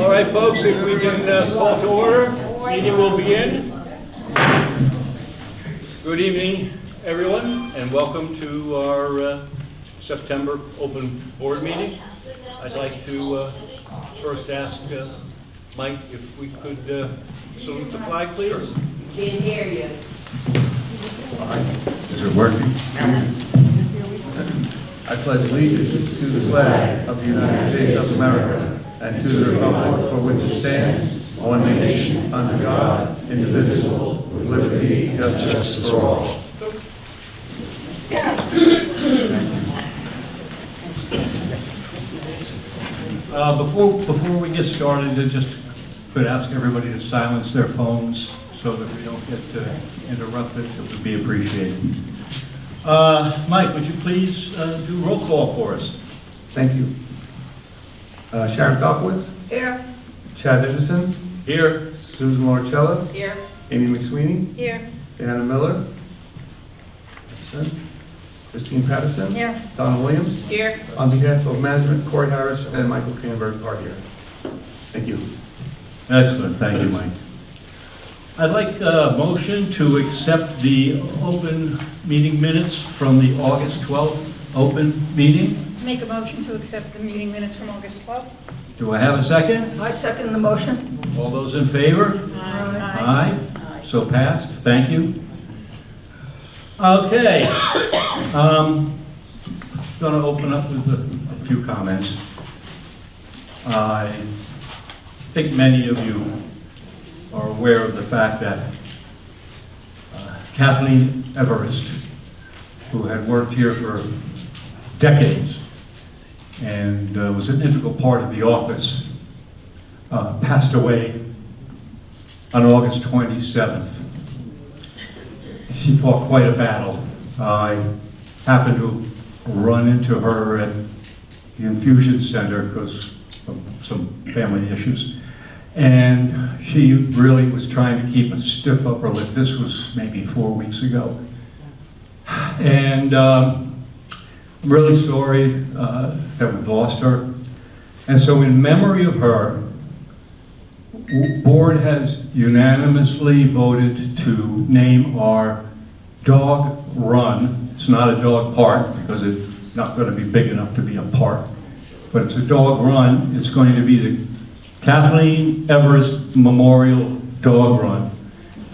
All right, folks, if we can call to order, meeting will begin. Good evening, everyone, and welcome to our September open board meeting. I'd like to first ask Mike if we could salute the flag, please. Can't hear you. All right. Is it working? I pledge allegiance to the flag of the United States of America and to the republic for which it stands, one nation, under God, indivisible, with liberty and justice for all. Before we get started, I just could ask everybody to silence their phones so that we don't get interrupted. It would be appreciated. Mike, would you please do roll call for us? Thank you. Sharon Falkowitz, Here. Chad Henderson, Here. Susan Lorcella, Here. Amy McSweeney, Here. Anna Miller, absent. Christine Patterson, Here. Donna Williams. Here. On behalf of management, Corey Harris and Michael Canberg are here. Thank you. Excellent, thank you, Mike. I'd like a motion to accept the open meeting minutes from the August 12th open meeting. Make a motion to accept the meeting minutes from August 12th. Do I have a second? I second the motion. All those in favor? Aye. So passed, thank you. Okay. Going to open up with a few comments. I think many of you are aware of the fact that Kathleen Everest, who had worked here for decades and was an integral part of the office, passed away on August 27th. She fought quite a battle. I happened to run into her at the infusion center because of some family issues. And she really was trying to keep a stiff upper lip. This was maybe 4 weeks ago. And I'm really sorry that we've lost her. And so in memory of her, board has unanimously voted to name our dog run. It's not a dog park because it's not going to be big enough to be a park, but it's a dog run. It's going to be the Kathleen Everest Memorial Dog Run.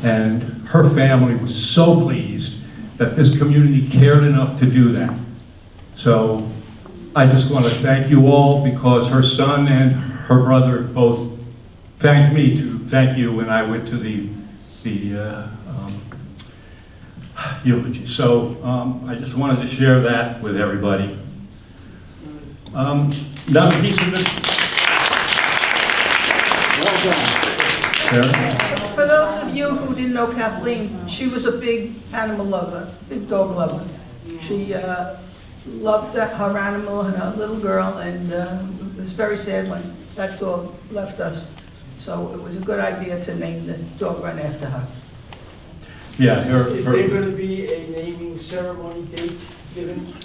And her family was so pleased that this community cared enough to do that. So I just want to thank you all because her son and her brother both thanked me to thank you when I went to the eulogy. So I just wanted to share that with everybody. Another piece of it. For those of you who didn't know Kathleen, she was a big animal lover, big dog lover. She loved her animal and her little girl, and it was very sad when that dog left us. So it was a good idea to name the dog run after her. Yeah. Is there going to be a naming ceremony date given?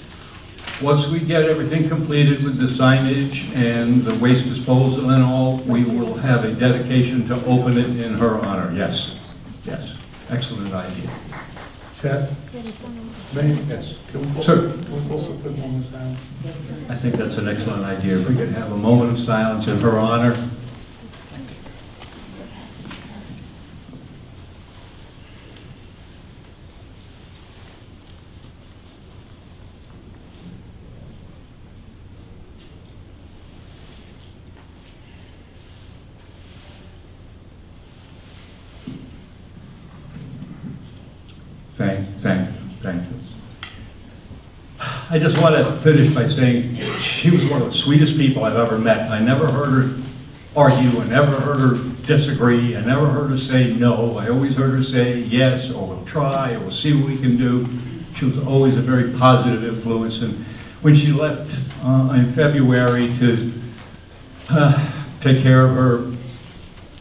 Once we get everything completed with the signage and the waste disposal and all, we will have a dedication to open it in her honor. Yes, yes, excellent idea. Chad? Yes. Sir? Can we also put one more down? I think that's an excellent idea. If we could have a moment of silence in her honor. Thank you. I just want to finish by saying she was one of the sweetest people I've ever met. I never heard her argue, I never heard her disagree, I never heard her say no. I always heard her say yes, or we'll try, or we'll see what we can do. She was always a very positive influence, and when she left in February to take care of her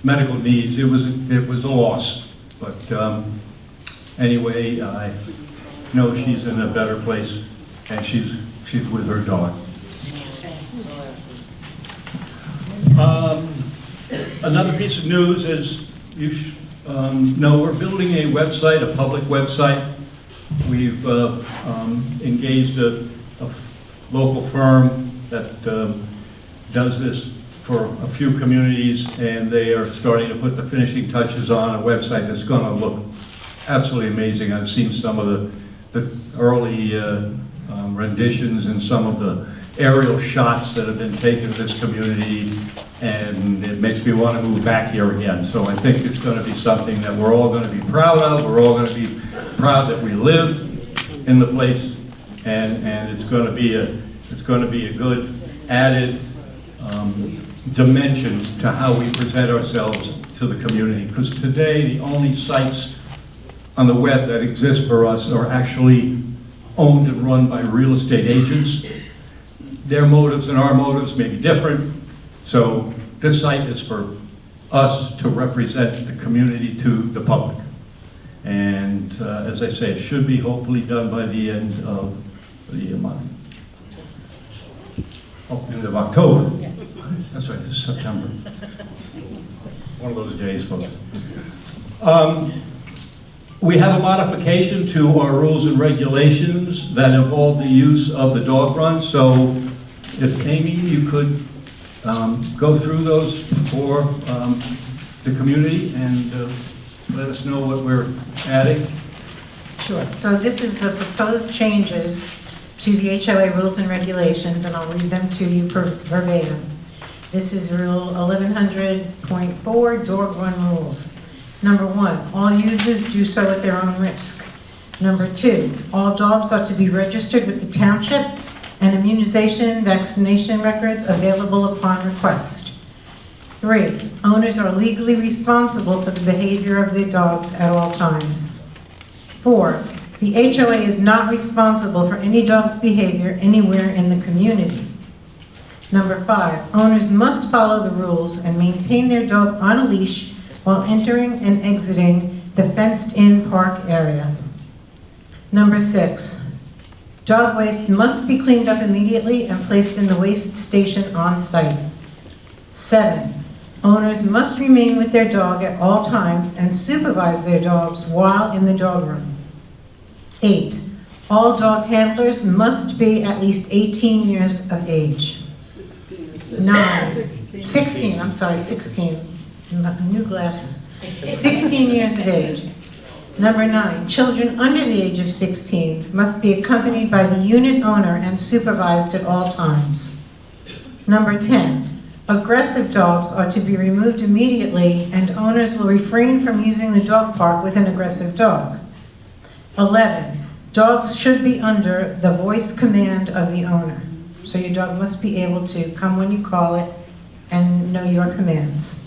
medical needs, it was a loss. But anyway, I know she's in a better place, and she's with her dog. Another piece of news is, know we're building a website, a public website. We've engaged a local firm that does this for a few communities, and they are starting to put the finishing touches on a website that's going to look absolutely amazing. I've seen some of the early renditions and some of the aerial shots that have been taken of this community, and it makes me want to move back here again. So I think it's going to be something that we're all going to be proud of. We're all going to be proud that we live in the place, and it's going to be a good added dimension to how we present ourselves to the community. Because today, the only sites on the web that exist for us are actually owned and run by real estate agents. Their motives and our motives may be different. So this site is for us to represent the community to the public. And as I say, it should be hopefully done by the end of the month. Oh, end of October. That's right, this is September. One of those days, folks. We have a modification to our rules and regulations that involve the use of the dog run. So if Amy, you could go through those for the community and let us know what we're adding. Sure. So this is the proposed changes to the HOA rules and regulations, and I'll read them to you verbatim. This is Rule 1100.4, dog run rules. Number 1, all users do so at their own risk. Number 2, all dogs are to be registered with the township and immunization, vaccination records available upon request. 3, owners are legally responsible for the behavior of their dogs at all times. 4, the HOA is not responsible for any dog's behavior anywhere in the community. Number 5, owners must follow the rules and maintain their dog on a leash while entering and exiting the fenced-in park area. Number 6, dog waste must be cleaned up immediately and placed in the waste station on site. 7, owners must remain with their dog at all times and supervise their dogs while in the dog run. 8, all dog handlers must be at least 18 years of age. 16, new glasses. 16 years of age. Number 9, children under the age of 16 must be accompanied by the unit owner and supervised at all times. Number 10, aggressive dogs are to be removed immediately and owners will refrain from using the dog park with an aggressive dog. 11, dogs should be under the voice command of the owner. So your dog must be able to come when you call it and know your commands.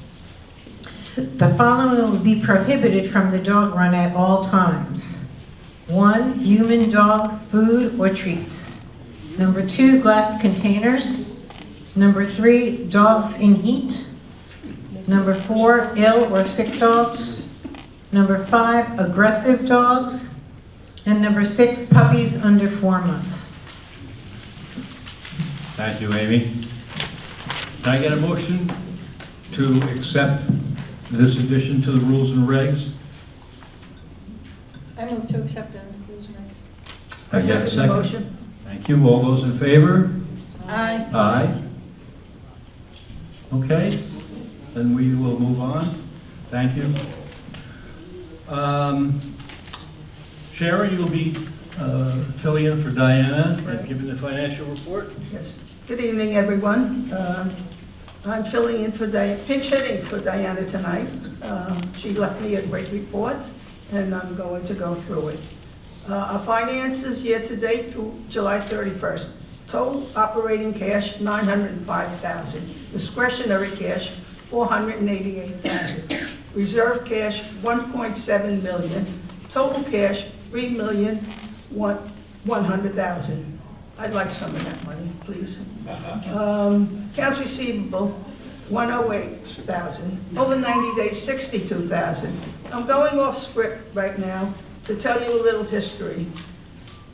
The following will be prohibited from the dog run at all times. 1, human dog food or treats. Number 2, glass containers. Number 3, dogs in heat. Number 4, ill or sick dogs. Number 5, aggressive dogs. And number 6, puppies under 4 months. Thank you, Amy. Can I get a motion to accept this addition to the rules and regs? I move to accept the rules and regs. I get a the second? motion. Thank you. All those in favor? Aye. Aye. Okay, then we will move on. Thank you. Sharon, you'll be filling in for Diana and giving the financial report. Yes. Good evening, everyone. I'm filling in for pinch hitting for Diana tonight. She left me a great report, and I'm going to go through it. Our finances year-to-date through July 31st. Total operating cash, $905,000. Discretionary cash, $488,000. Reserve cash, $1.7 million. Total cash, $3,100,000. I'd like some of that money, please. Accounts receivable, $108,000. Over 90 days, $62,000. I'm going off script right now to tell you a little history.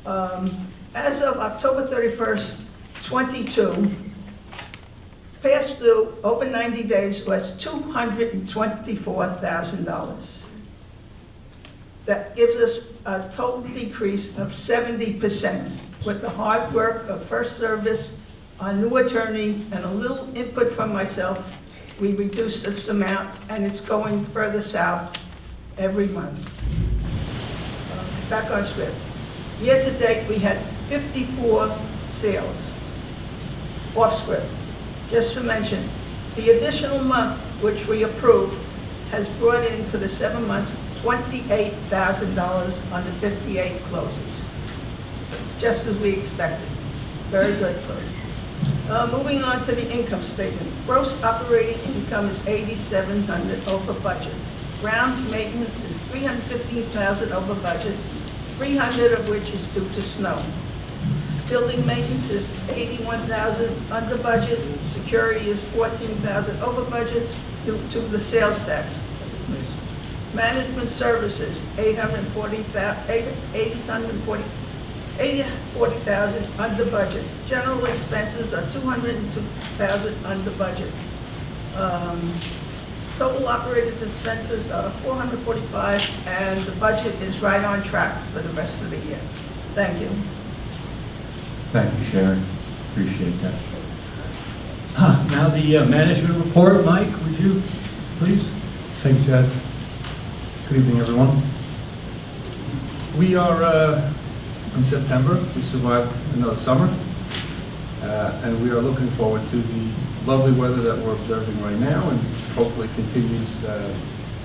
As of October 31st, 22, past due over 90 days was $224,000. That gives us a total decrease of 70%. With the hard work of First Service, our new attorney, and a little input from myself, we reduced this amount, and it's going further south every month. Back on script. Year to date, we had 54 sales, off script. Just to mention, the additional month, which we approved, has brought in for the 7 months $28,000 on the 58 closings. Just as we expected. Very good closing. Moving on to the income statement. Gross operating income is $8,700 over budget. Grounds maintenance is $315,000 over budget, $300 of which is due to snow. Building maintenance is $81,000 under budget. Security is $14,000 over budget due to the sales tax. Management services, $80,000 under budget. General expenses are $202,000 under budget. Total operating expenses are $445,000, and the budget is right on track for the rest of the year. Thank you. Thank you, Sharon. Appreciate that. Now the management report. Mike, would you please? Thank you, Chad. Good evening, everyone. We are in September. We survived another summer, and we are looking forward to the lovely weather that we're observing right now, and hopefully continues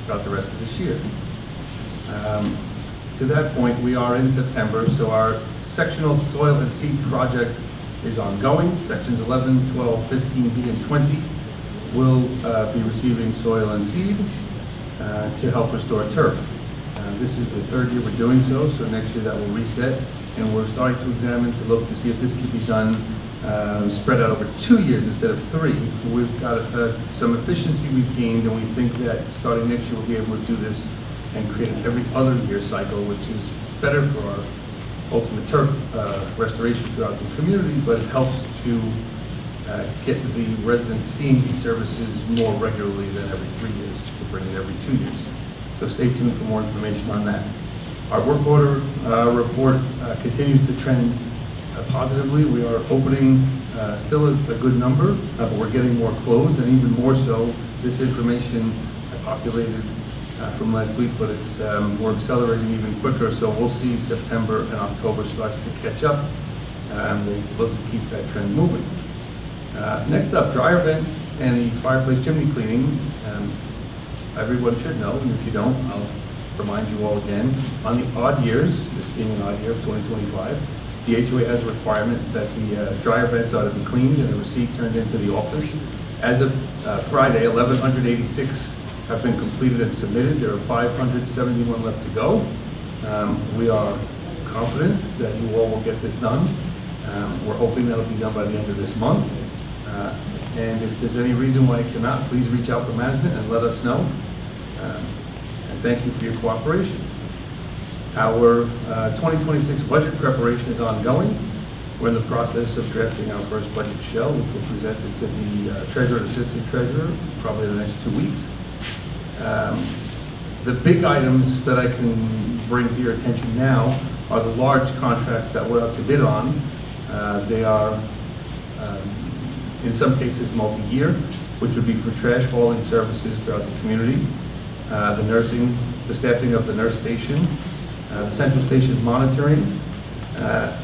throughout the rest of this year. To that point, we are in September, so our sectional soil and seed project is ongoing. Sections 11, 12, 15B, and 20 will be receiving soil and seed to help restore turf. This is the third year we're doing so next year that will reset, and we're starting to examine to look to see if this can be done spread out over 2 years instead of 3. We've got some efficiency we've gained, and we think that starting next year we'll be able to do this and create an every other year cycle, which is better for our ultimate turf restoration throughout the community, but it helps to get the residents seeing these services more regularly than every 3 years, to bring it every 2 years. So stay tuned for more information on that. Our work order report continues to trend positively. We are opening still a good number, but we're getting more closed, and even more so, this information I populated from last week, but it's we're accelerating even quicker, so we'll see September and October starts to catch up, and we'll look to keep that trend moving. Next up, dryer vent and the fireplace chimney cleaning. Everyone should know, and if you don't, I'll remind you all again. On the odd years, this being an odd year of 2025, the HOA has a requirement that the dryer vents ought to be cleaned and a receipt turned into the office. As of Friday, 1,186 have been completed and submitted. There are 571 left to go. We are confident that you all will get this done. We're hoping that'll be done by the end of this month. And if there's any reason why it cannot, please reach out for management and let us know. And thank you for your cooperation. Our 2026 budget preparation is ongoing. We're in the process of drafting our first budget shell, which will present it to the treasurer and assistant treasurer probably in the next 2 weeks. The big items that I can bring to your attention now are the large contracts that we're up to bid on. They are, in some cases, multi-year, which would be for trash hauling services throughout the community, the nursing, the staffing of the nurse station, the central station monitoring,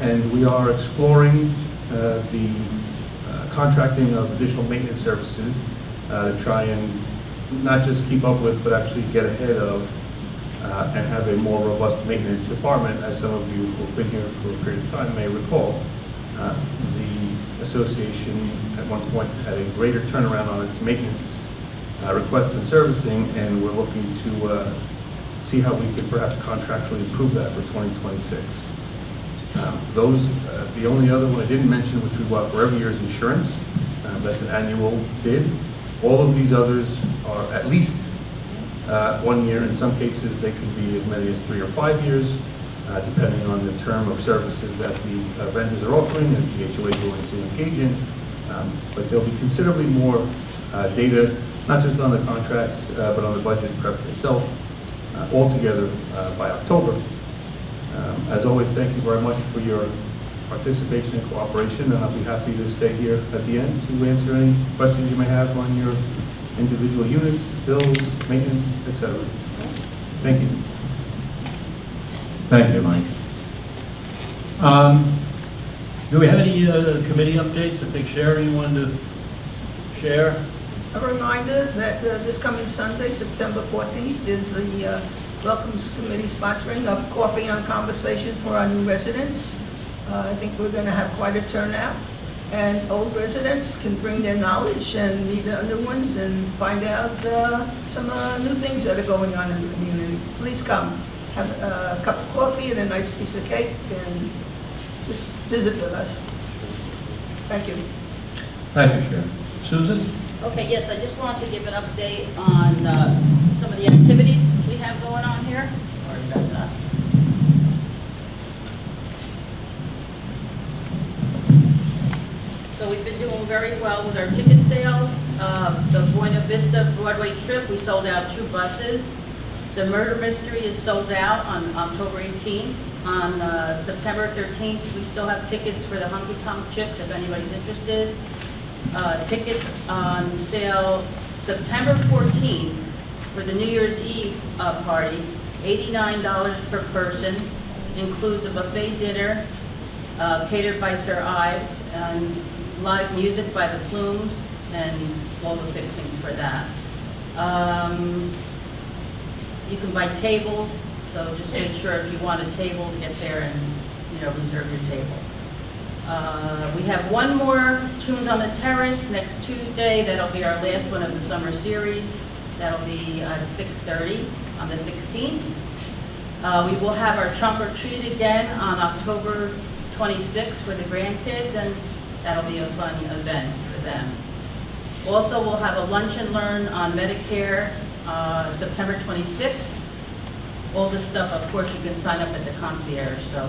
and we are exploring the contracting of additional maintenance services to try and not just keep up with, but actually get ahead of and have a more robust maintenance department. As some of you who have been here for a period of time may recall, the association at one point had a greater turnaround on its maintenance requests and servicing, and we're looking to see how we could perhaps contractually improve that for 2026. The only other one I didn't mention, which we bought for every year, is insurance. That's an annual bid. All of these others are at least 1 year. In some cases, they could be as many as 3 or 5 years, depending on the term of services that the vendors are offering and the HOA is willing to engage in. But there'll be considerably more data, not just on the contracts, but on the budget prep itself, altogether by October. As always, thank you very much for your participation and cooperation, and I'll be happy to stay here at the end to answer any questions you may have on your individual units, bills, maintenance, etc. Thank you. Thank you, Mike. Do we have any committee updates? I think Sherry wanted to share. A reminder that this coming Sunday, September 14th, is the Welcomes Committee sponsoring of Coffee on Conversation for our new residents. I think we're going to have quite a turnout, and old residents can bring their knowledge and meet new ones and find out some new things that are going on in the community. Please come, have a cup of coffee and a nice piece of cake, and just visit with us. Thank you. Thank you, Sherry. Susan? Okay, yes, I just wanted to give an update on some of the activities we have going on here. Sorry about that. So we've been doing very well with our ticket sales. The Buena Vista Broadway trip, we sold out 2 buses. The Murder Mystery is sold out on October 18th. On September 13th, we still have tickets for the Honky Tonk Chicks if anybody's interested. Tickets on sale September 14th for the New Year's Eve party, $89 per person, includes a buffet dinner catered by Sir Ives, and live music by the Plumes, and all the fixings for that. You can buy tables, so just make sure if you want a table, get there and reserve your table. We have one more Tunes on the Terrace next Tuesday. That'll be our last one of the summer series. That'll be at 6:30 on the 16th. We will have our trunk or treat again on October 26th for the grandkids, and that'll be a fun event for them. Also, we'll have a lunch and learn on Medicare September 26th. All this stuff, of course, you can sign up at the concierge. So.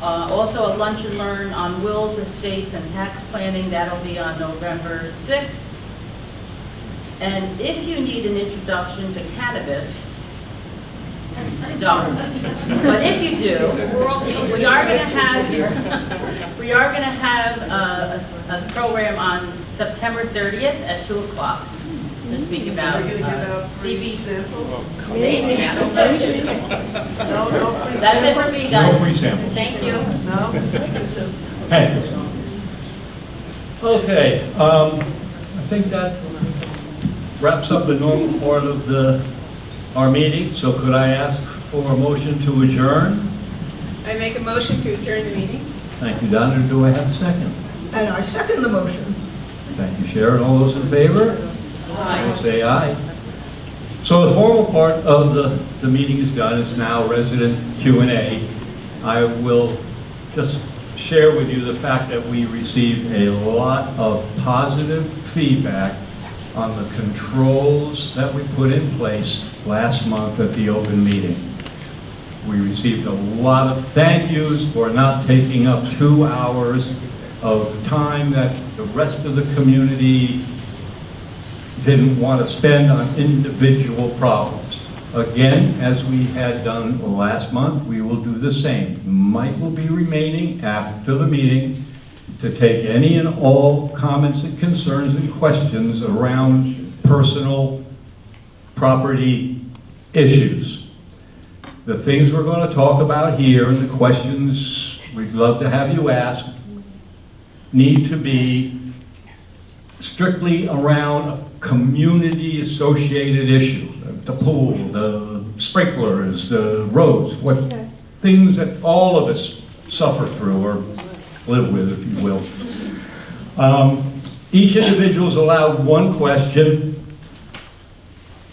Also a lunch and learn on wills, estates, and tax planning. That'll be on November 6th. And if you need an introduction to cannabis, don't. But if you do, we are going to have a program on September 30th at 2 o'clock to speak about CB. Maybe, I don't know. That's it for me, guys. No free samples. Thank you. Hey. Okay, I think that wraps up the normal part of our meeting, so could I ask for a motion to adjourn? I make a motion to adjourn the meeting. Thank you, Donna. Do I have a second? And I second the motion. Thank you, Sharon. All those in favor? Aye. Say aye. So the formal part of the meeting is done. It's now resident Q&A. I will just share with you the fact that we received a lot of positive feedback on the controls that we put in place last month at the open meeting. We received a lot of thank yous for not taking up 2 hours of time that the rest of the community didn't want to spend on individual problems. Again, as we had done last month, we will do the same. Mike will be remaining after the meeting to take any and all comments and concerns and questions around personal property issues. The things we're going to talk about here and the questions we'd love to have you ask need to be strictly around a community-associated issue. The pool, the sprinklers, the roads, what things that all of us suffer through or live with, if you will. Each individual is allowed one question.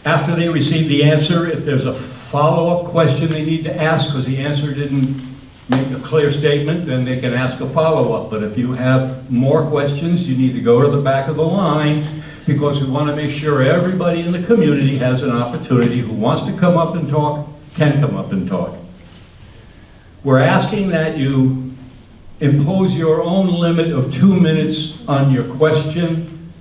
After they receive the answer, if there's a follow-up question they need to ask because the answer didn't make a clear statement, then they can ask a follow-up. But if you have more questions, you need to go to the back of the line, because we want to make sure everybody in the community has an opportunity who wants to come up and talk, can come up and talk. We're asking that you impose your own limit of 2 minutes on your question.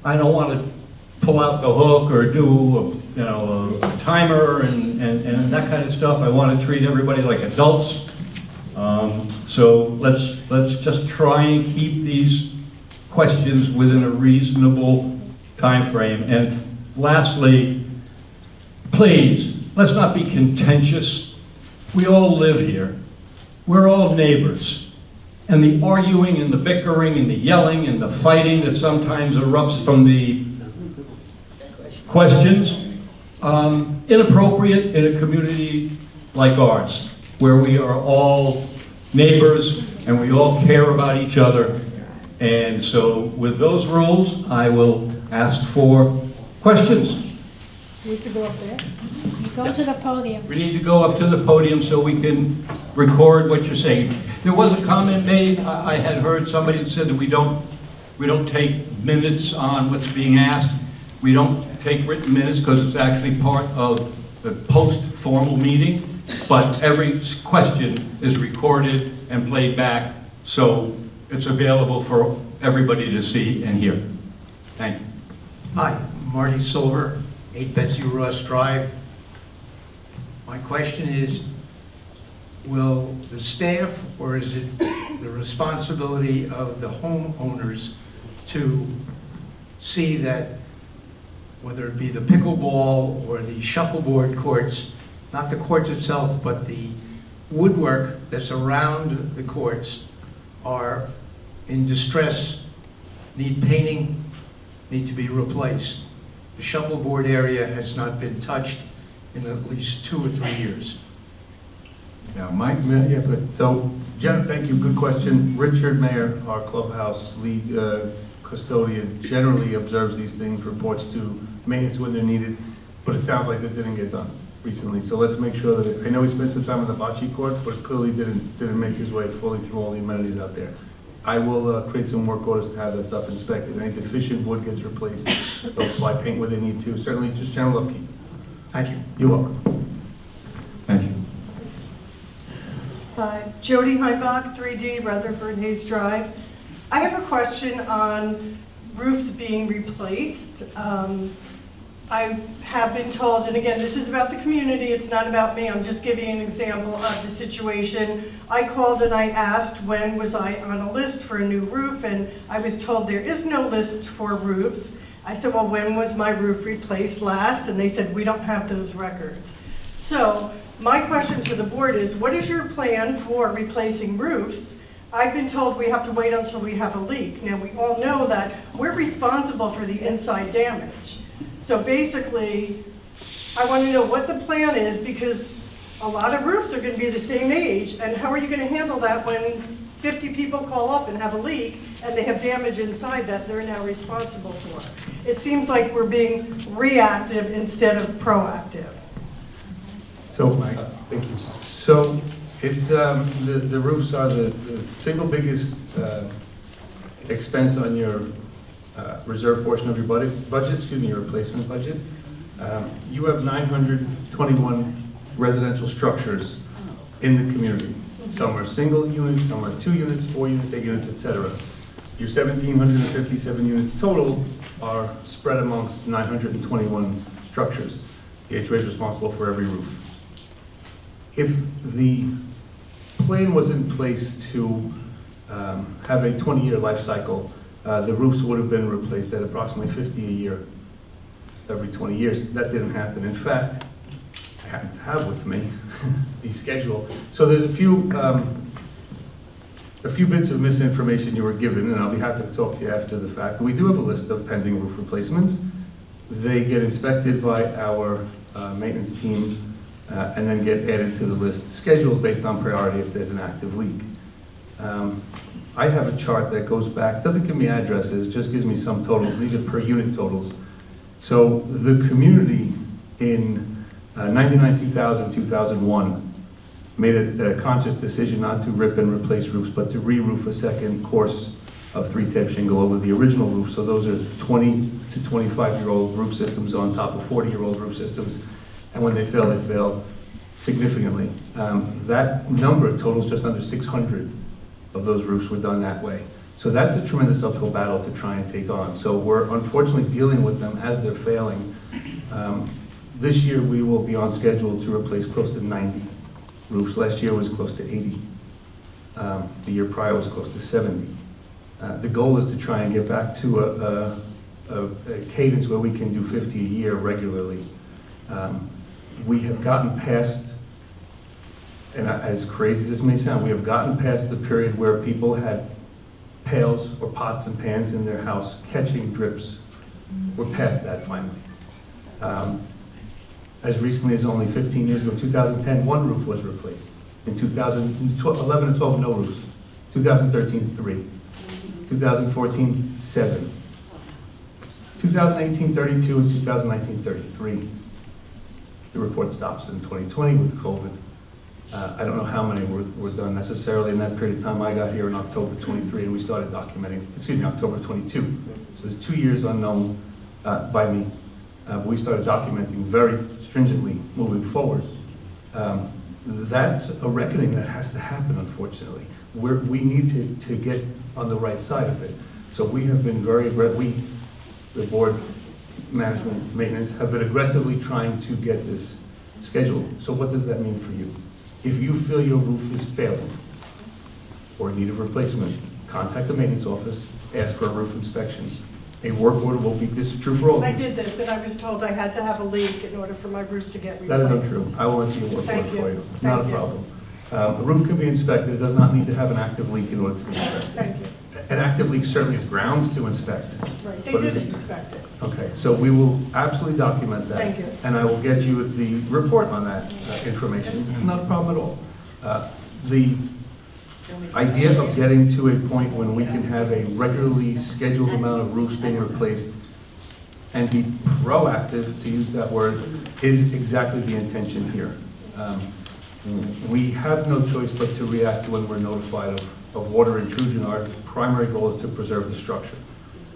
I don't want to pull out the hook or do a timer and that kind of stuff. I want to treat everybody like adults. So let's just try and keep these questions within a reasonable time frame. And lastly, please, let's not be contentious. We all live here. We're all neighbors. And the arguing and the bickering and the yelling and the fighting that sometimes erupts from the questions, inappropriate in a community like ours, where we are all neighbors and we all care about each other. And so with those rules, I will ask for questions. We could go up there. Go to the podium. We need to go up to the podium so we can record what you're saying. There was a comment made, I had heard somebody that said that we don't take minutes on what's being asked. We don't take written minutes because it's actually part of the post-formal meeting, but every question is recorded and played back, so it's available for everybody to see and hear. Thank you. Hi, Marty Silver, 8 Betsy Ross Drive. My question is, will the staff, or is it the responsibility of the homeowners to see that, whether it be the pickleball or the shuffleboard courts, not the courts itself, but the woodwork that's around the courts are in distress, need painting, need to be replaced? The shuffleboard area has not been touched in at least 2 or 3 years. Yeah, Mike, yeah, but, so, Jen, thank you, good question. Richard Mayer, our clubhouse lead custodian, generally observes these things, reports to maintenance when they're needed, but it sounds like that didn't get done recently. So let's make sure that, I know he spent some time on the bocce court, but clearly didn't make his way fully through all the amenities out there. I will create some work orders to have that stuff inspected. Any deficient wood gets replaced, they'll apply paint where they need to. Certainly, just general upkeep. Thank you. You're welcome. Thank you. Hi, Jody Heimbach, 3D Rutherford Hayes Drive. I have a question on roofs being replaced. I have been told, and again, this is about the community, it's not about me, I'm just giving an example of the situation. I called and I asked when was I on a list for a new roof, and I was told there is no list for roofs. I said, well, when was my roof replaced last? And they said, we don't have those records. So my question to the board is, what is your plan for replacing roofs? I've been told we have to wait until we have a leak. Now, we all know that we're responsible for the inside damage. So basically, I want to know what the plan is, because a lot of roofs are going to be the same age, and how are you going to handle that when 50 people call up and have a leak and they have damage inside that they're now responsible for? It seems like we're being reactive instead of proactive. So, thank you. So, it's, the roofs are the single biggest expense on your reserve portion of your budget, your replacement budget. You have 921 residential structures in the community. Some are single units, some are 2 units, 4 units, 8 units, etc. Your 1,757 units total are spread amongst 921 structures. The HOA is responsible for every roof. If the plan was in place to have a 20-year life cycle, the roofs would have been replaced at approximately 50 a year every 20 years. That didn't happen. In fact, I happen to have with me the schedule. So there's a few bits of misinformation you were given, and I'll be happy to talk to you after the fact. We do have a list of pending roof replacements. They get inspected by our maintenance team and then get added to the list, scheduled based on priority if there's an active leak. I have a chart that goes back, doesn't give me addresses, just gives me some totals. These are per unit totals. So the community in 99, 2000, 2001 made a conscious decision not to rip and replace roofs, but to re-roof a second course of 3-tip shingle over the original roof. So those are 20 to 25-year-old roof systems on top of 40-year-old roof systems. And when they fail significantly. That number totals just under 600 of those roofs were done that way. So that's a tremendous uphill battle to try and take on. So we're unfortunately dealing with them as they're failing. This year, we will be on schedule to replace close to 90 roofs. Last year was close to 80. The year prior was close to 70. The goal is to try and get back to a cadence where we can do 50 a year regularly. We have gotten past, and as crazy as this may sound, we have gotten past the period where people had pails or pots and pans in their house catching drips. We're past that finally. As recently as only 15 years ago, 2010, one roof was replaced. In 2011 and 12, no roofs. 2013, 3. 2014, 7. 2018, 32, and 2019, 33. The report stops in 2020 with COVID. I don't know how many were done necessarily in that period of time. I got here in October 23 and we started documenting, October 22. So there's 2 years unknown by me. We started documenting very stringently moving forward. That's a reckoning that has to happen, unfortunately. We need to get on the right side of it. So we have been very aggressive, the board, management, maintenance, have been aggressively trying to get this scheduled. So what does that mean for you? If you feel your roof is failing or in need of replacement, contact the maintenance office, ask for a roof inspection. A work order will be, this is true for all I of you. did this, and I was told I had to have a leak in order for my roof to get That replaced. is untrue. I will enter your work order Thank you. for you. Not a Thank you. problem. The roof can be inspected. It does not need to have an active leak in order to be inspected. Thank you. An active leak certainly is grounds to inspect. Right, they But is did it- inspect it. Okay, so we will absolutely document that. Thank you. And I will get you the report on that information. Not a problem at all. The idea of getting to a point when we can have a regularly scheduled amount of roofs being replaced and be proactive, to use that word, is exactly the intention here. We have no choice but to react when we're notified of water intrusion. Our primary goal is to preserve the structure.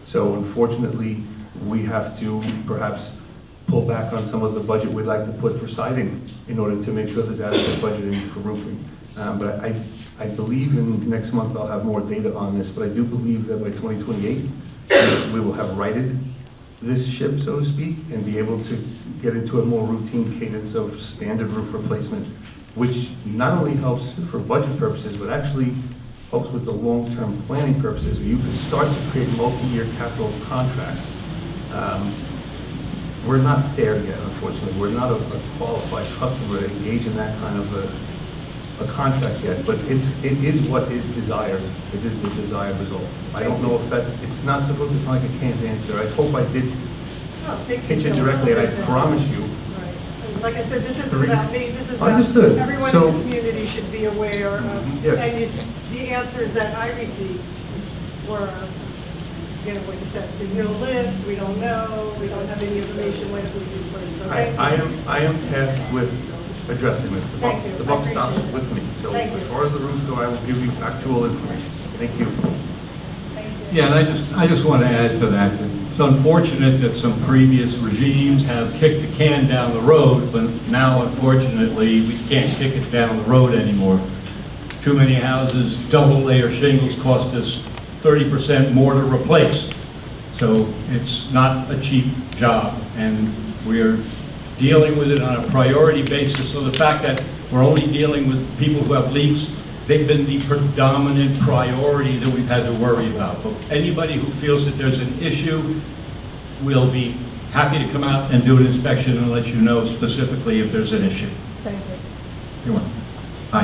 So unfortunately, we have to perhaps pull back on some of the budget we'd like to put for siding in order to make sure there's adequate budgeting for roofing. But I believe in next month I'll have more data on this, but I do believe that by 2028, we will have righted this ship, so to speak, and be able to get into a more routine cadence of standard roof replacement, which not only helps for budget purposes, but actually helps with the long-term planning purposes, where you can start to create multi-year capital contracts. We're not there yet, unfortunately. We're not a qualified customer to engage in that kind of a contract yet, but it is what is desired. It is the desired result. I don't know if that, it's not supposed to sound like a canned answer. I hope I did Oh, makes me pitch it feel a directly, and little I bit promise you, Right. And like I said, this isn't Three. about me, this is about Understood. everyone So- in the community should be aware of. Yes. And the answers that I received were, you know, what you said, there's no list, we don't know, we don't have any information when it was replaced. So thank you. I am tasked with addressing this. Thank you. The buck I stops appreciate it. with me. So Thank as you. far as the roofs go, I will give you factual information. Thank you. Thank you. Yeah, and I just want to add to that. It's unfortunate that some previous regimes have kicked the can down the road, but now unfortunately, we can't kick it down the road anymore. Too many houses, double-layer shingles cost us 30% more to replace. So it's not a cheap job, and we're dealing with it on a priority basis. So the fact that we're only dealing with people who have leaks, they've been the predominant priority that we've had to worry about. But anybody who feels that there's an issue, we'll be happy to come out and do an inspection and let you know specifically if there's an issue. Thank you. You're welcome. Hi.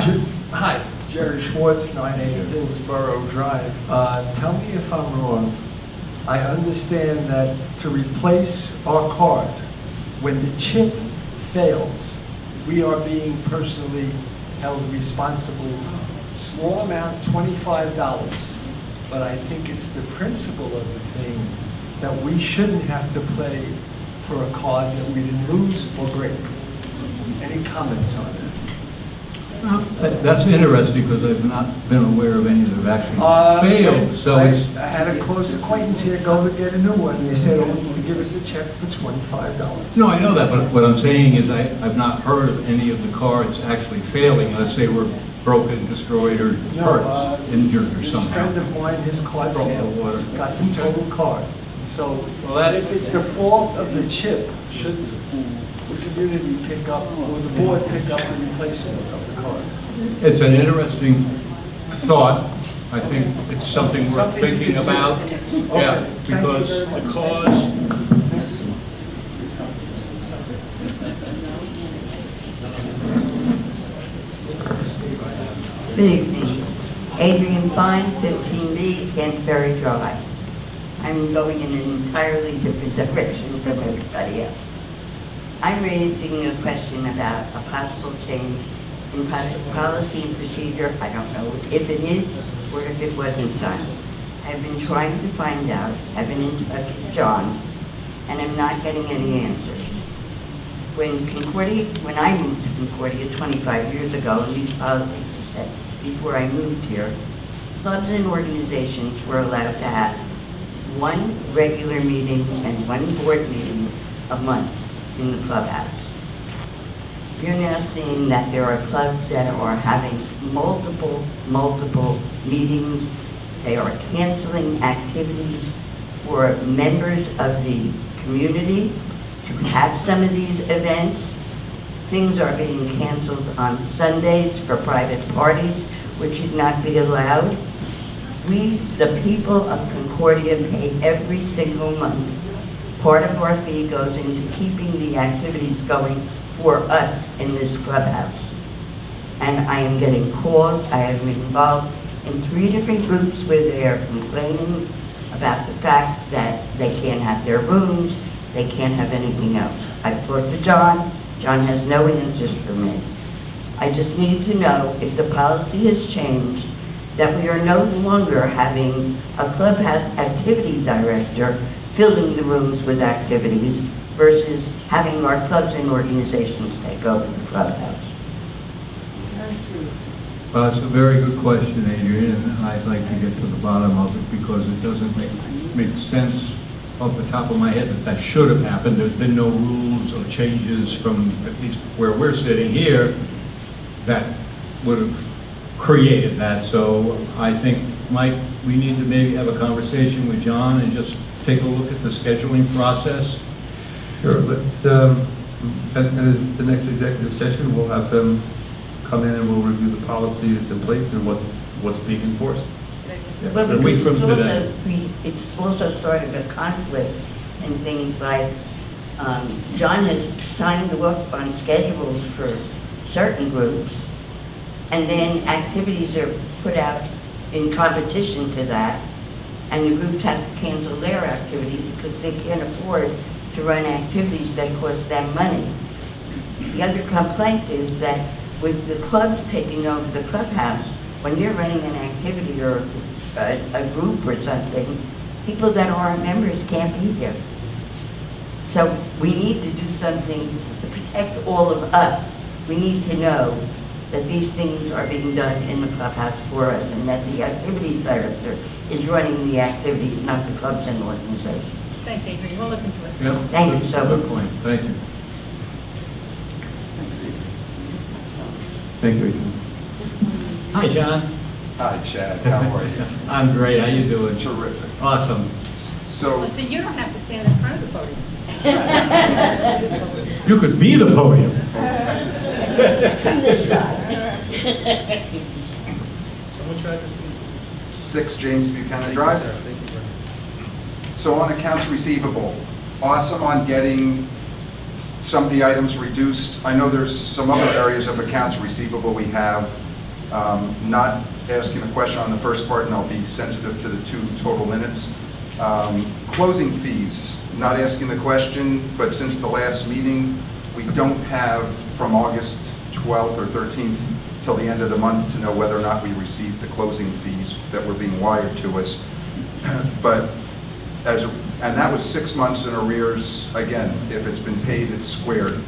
Hi, Jerry Schwartz, 98 Hillsborough Drive. Tell me if I'm wrong. I understand that to replace our card, when the chip fails, we are being personally held responsible. Small amount, $25. But I think it's the principle of the thing that we shouldn't have to pay for a card that we didn't lose or break. Any comments on that? That's interesting because I've not been aware of any that have actually failed, so I it's, had a close acquaintance here go to get a new one. They said, oh, you can give us a check for $25. no, I know that, but what I'm saying is I've not heard of any of the cards actually failing. Let's say we're broken, destroyed, or hurt, injured or This somehow. friend of mine, his car Broke the failed, water. got the total car. So Well, that- if it's the fault of the chip, should the community pick up, or the board pick up the replacement of the car? It's an interesting thought. I think it's something worth Something to thinking consider. about. Okay, Yeah, thank you because very the much. cause, Good evening. Adrian Fine, 15B, Canterbury Drive. I'm going in an entirely different direction from everybody else. I'm raising a question about a possible change in policy and procedure. I don't know if it is or if it wasn't done. I've been trying to find out. I've been in touch with John, and I'm not getting any answers. When I moved to Concordia 25 years ago, and these policies were set before I moved here, clubs and organizations were allowed to have one regular meeting and one board meeting a month in the clubhouse. You're now seeing that there are clubs that are having multiple meetings. They are canceling activities for members of the community to have some of these events. Things are being canceled on Sundays for private parties, which should not be allowed. We, the people of Concordia, pay every single month. Part of our fee goes into keeping the activities going for us in this clubhouse. And I am getting calls. I am involved in 3 different groups where they are complaining about the fact that they can't have their rooms, they can't have anything else. I've talked to John. John has no answers for me. I just need to know if the policy has changed, that we are no longer having a clubhouse activity director filling the rooms with activities versus having our clubs and organizations take over the clubhouse. well, it's a very good question, Adrian, and I'd like to get to the bottom of it because it doesn't make sense off the top of my head that should have happened. There's been no rules or changes from at least where we're sitting here that would have created that. So I think, Mike, we need to maybe have a conversation with John and just take a look at the scheduling process. Sure, let's, and as the next executive session, we'll have him come in and we'll review the policy that's in place and what's being enforced. Well, A week because from it's today. it's also started a conflict in things like, John has signed off on schedules for certain groups, and then activities are put out in competition to that, and the groups have to cancel their activities because they can't afford to run activities that cost them money. The other complaint is that with the clubs taking over the clubhouse, when they're running an activity or a group or something, people that aren't members can't be there. So we need to do something to protect all of us. We need to know that these things are being done in the clubhouse for us and that the activities director is running the activities, not the clubs and organizations. Thanks, Adrian, we'll look into it. Yeah, Thank you so good much. point. Thank you. Thank you, Adrian. Hi, John. Hi, Chad. How are you? I'm great. How you doing? Terrific. Awesome. So, Well, see, you don't have to stand in front of the podium. You could be the podium. From this side. 6 James Buchanan Drive. So on accounts receivable, awesome on getting some of the items reduced. I know there's some other areas of accounts receivable we have. Not asking a question on the first part, and I'll be sensitive to the 2 total minutes. Closing fees, not asking the question, but since the last meeting, we don't have from August 12th or 13th till the end of the month to know whether or not we received the closing fees that were being wired to us. But and that was 6 months in arrears. Again, if it's been paid, it's squared.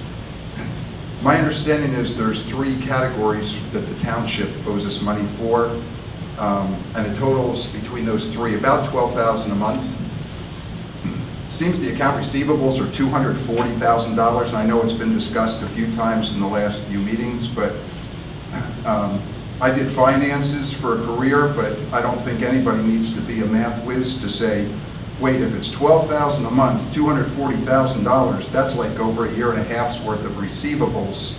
My understanding is there's 3 categories that the township owes us money for, and it totals between those 3 about $12,000 a month. Seems the account receivables are $240,000, and I know it's been discussed a few times in the last few meetings, but I did finances for a career, but I don't think anybody needs to be a math whiz to say, wait, if it's $12,000 a month, $240,000, that's like over a year and a half's worth of receivables.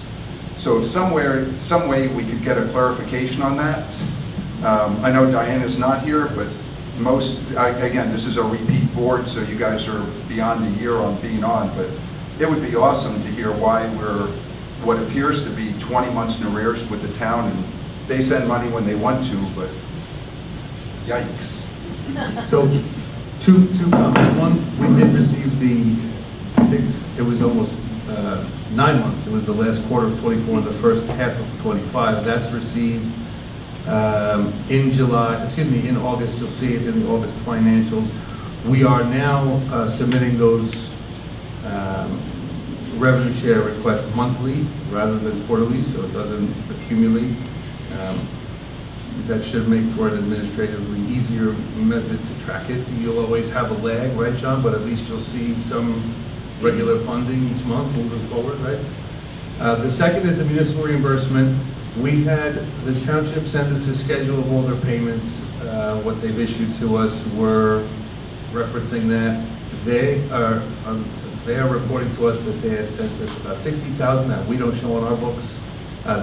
So if some way we could get a clarification on that. I know Diana's not here, but again, this is a repeat board, so you guys are beyond a year on being on, but it would be awesome to hear why we're what appears to be 20 months in arrears with the town, and they send money when they want to, but yikes. So, two comments. One, we did receive it was almost 9 months. It was the last quarter of 24 and the first half of 25. That's received in August. You'll see it in the August financials. We are now submitting those revenue share requests monthly rather than quarterly, so it doesn't accumulate. That should make for an administratively easier method to track it. You'll always have a lag, right, John? But at least you'll see some regular funding each month moving forward, right? The second is the municipal reimbursement. The township sent us a schedule of all their payments. What they've issued to us, we're referencing that. They are reporting to us that they had sent us about $60,000 that we don't show on our books.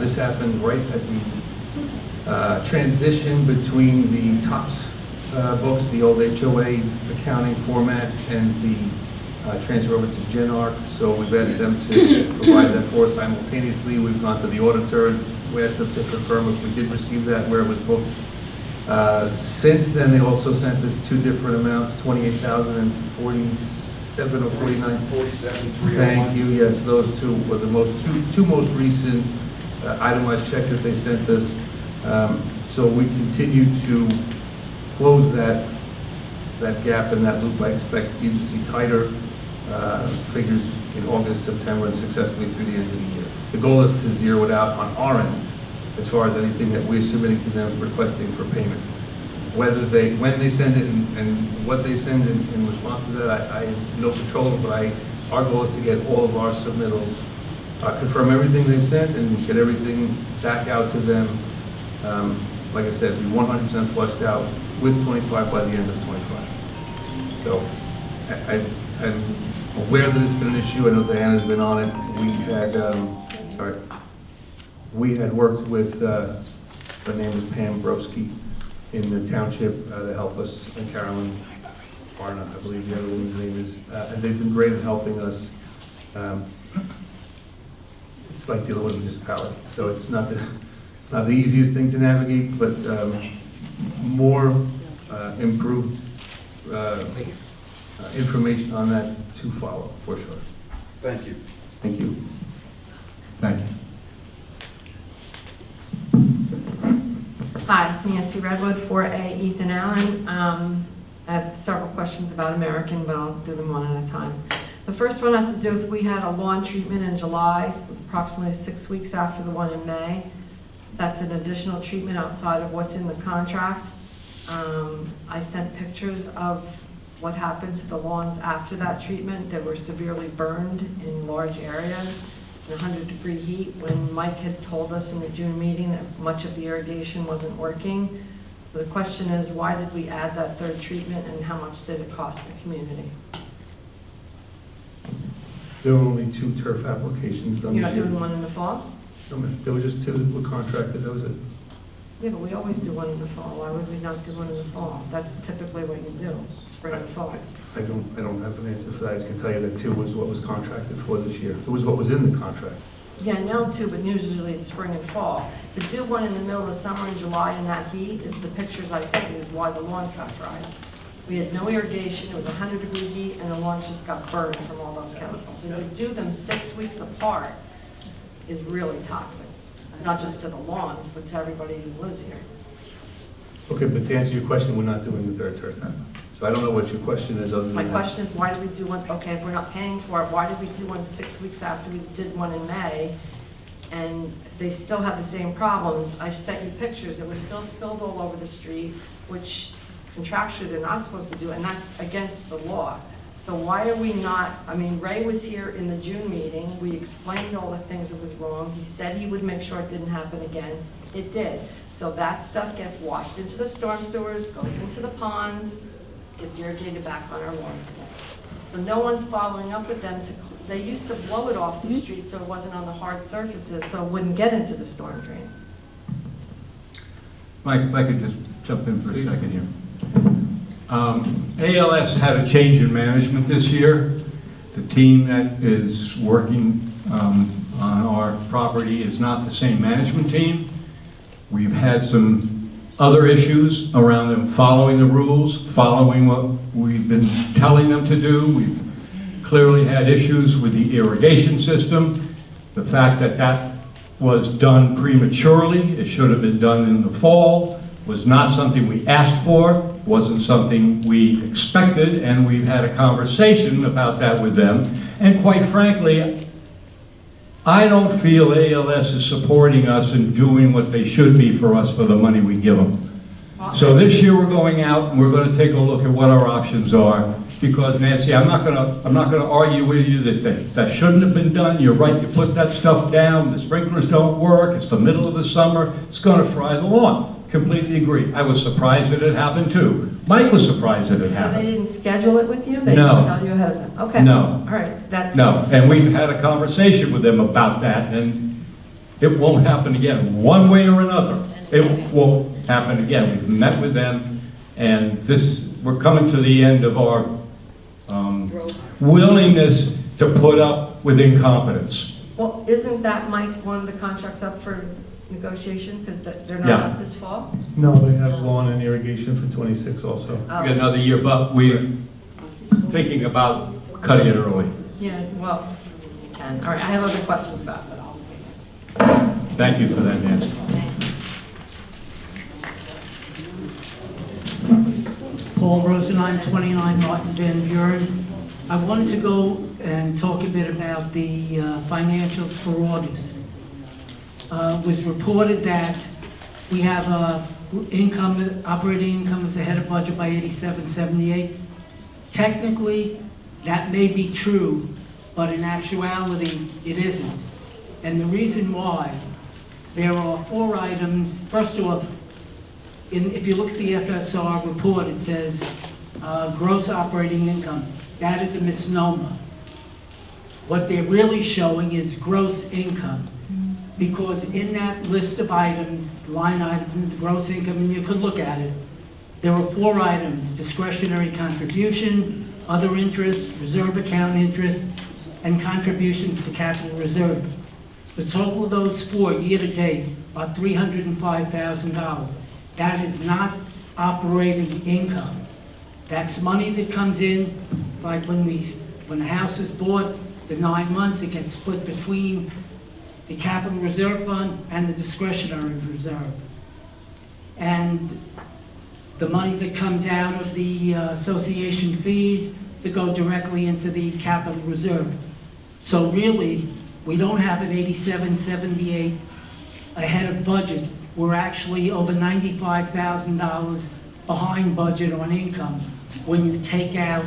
This happened right at the transition between the TOPS books, the old HOA accounting format, and the transfer over to GenArc. So we've asked them to provide that for us simultaneously. We've gone to the auditor and we asked them to confirm if we did receive that, where it was booked. Since then, they also sent us two different amounts, $28,000 and $47,000 or $49,000. 47,301. Thank you. Yes, those two were the two most recent itemized checks that they sent us. So we continue to close that gap and that loop. I expect you to see tighter figures in August, September, and successfully through the end of the year. The goal is to zero it out on our end as far as anything that we're submitting to them requesting for payment. When they send it and what they send in response to that, I have no control over, but our goal is to get all of our submittals, confirm everything they've sent and get everything back out to them. Like I said, be 100% flushed out with 25 by the end of 25. So I'm aware that it's been an issue. I know Diana's been on it. We had worked with, her name is Pam Broski in the township to help us, and Carolyn Barna, I believe the other woman's name is, and they've been great in helping us. It's like dealing with a municipality, so it's not the easiest thing to navigate, but more improved information on that to follow, for sure. Thank you. Thank you. Thank you. Hi, Nancy Redwood, 4A Ethan Allen. I have several questions about American, but I'll do them one at a time. The first one has to do with, we had a lawn treatment in July, approximately 6 weeks after the one in May. That's an additional treatment outside of what's in the contract. I sent pictures of what happened to the lawns after that treatment. They were severely burned in large areas in 100-degree heat, when Mike had told us in the June meeting that much of the irrigation wasn't working. So the question is, why did we add that third treatment, and how much did it cost the community? There were only 2 turf applications done You're this not year. doing one in the fall? No, ma'am. There were just 2 that were contracted, that was it. Yeah, but we always do one in the fall. Why would we not do one in the fall? That's typically what you do, spring and fall. I don't have an answer for that. I can tell you that 2 was what was contracted for this year. It was what was in the contract. Yeah, now too, but usually it's spring and fall. To do one in the middle of the summer in July in that heat is the pictures I sent you, is why the lawns got fried. We had no irrigation, it was 100-degree heat, and the lawns just got burned from all those chemicals. And to do them 6 weeks apart is really toxic, not just to the lawns, but to everybody who lives here. Okay, but to answer your question, we're not doing the third turf now. So I don't know what your question is other than My that. question is, why did we do one, okay, if we're not paying for it, why did we do one 6 weeks after we did one in May? And they still have the same problems. I sent you pictures, it was still spilled all over the street, which contractually they're not supposed to do, and that's against the law. So why are we not, I mean, Ray was here in the June meeting, we explained all the things that was wrong, he said he would make sure it didn't happen again, it did. So that stuff gets washed into the storm sewers, goes into the ponds, gets irrigated back on our lawns again. So no one's following up with them to, they used to blow it off the street so it wasn't on the hard surfaces, so it wouldn't get into the storm drains. Mike, if I could just jump in for a second here. ALS had a change in management this year. The team that is working on our property is not the same management team. We've had some other issues around them following the rules, following what we've been telling them to do. We've clearly had issues with the irrigation system. The fact that that was done prematurely, it should have been done in the fall, was not something we asked for, wasn't something we expected, and we've had a conversation about that with them. And quite frankly, I don't feel ALS is supporting us in doing what they should be for us for the money we give them. So this year we're going out and we're going to take a look at what our options are. Because Nancy, I'm not gonna argue with you that shouldn't have been done. You're right, you put that stuff down, the sprinklers don't work, it's the middle of the summer, it's gonna fry the lawn. Completely agree. I was surprised that it happened too. Mike was surprised that it So happened. they didn't schedule it with you? They No. didn't tell you ahead of time? Okay. No. All right, that's. No, and we've had a conversation with them about that, and it won't happen again, one way or another. It won't happen again. We've met with them, and we're coming to the end of our willingness to put up with incompetence. Well, isn't that, Mike, one of the contracts up for negotiation, because they're not Yeah. up this fall? No, they have lawn and irrigation for 26 also. We got another year, but we're thinking about cutting it early. Yeah, well, you can. All right, I have other questions about it. Thank you for that, Nancy. Paul Rosenheim, 29 Martin Van Buren. I wanted to go and talk a bit about the financials for August. It was reported that we have operating income is ahead of budget by 8778. Technically, that may be true, but in actuality, it isn't. And the reason why, there are 4 items. First off, if you look at the FSR report, it says gross operating income. That is a misnomer. What they're really showing is gross income. Because in that list of items, line items, the gross income, and you could look at it, there were 4 items: discretionary contribution, other interest, reserve account interest, and contributions to capital reserve. The total of those 4 year-to-date are $305,000. That is not operating income. That's money that comes in, like when a house is bought, the 9 months, it gets split between the capital reserve fund and the discretionary reserve. And the money that comes out of the association fees to go directly into the capital reserve. So really, we don't have an 8778 ahead of budget. We're actually over $95,000 behind budget on income when you take out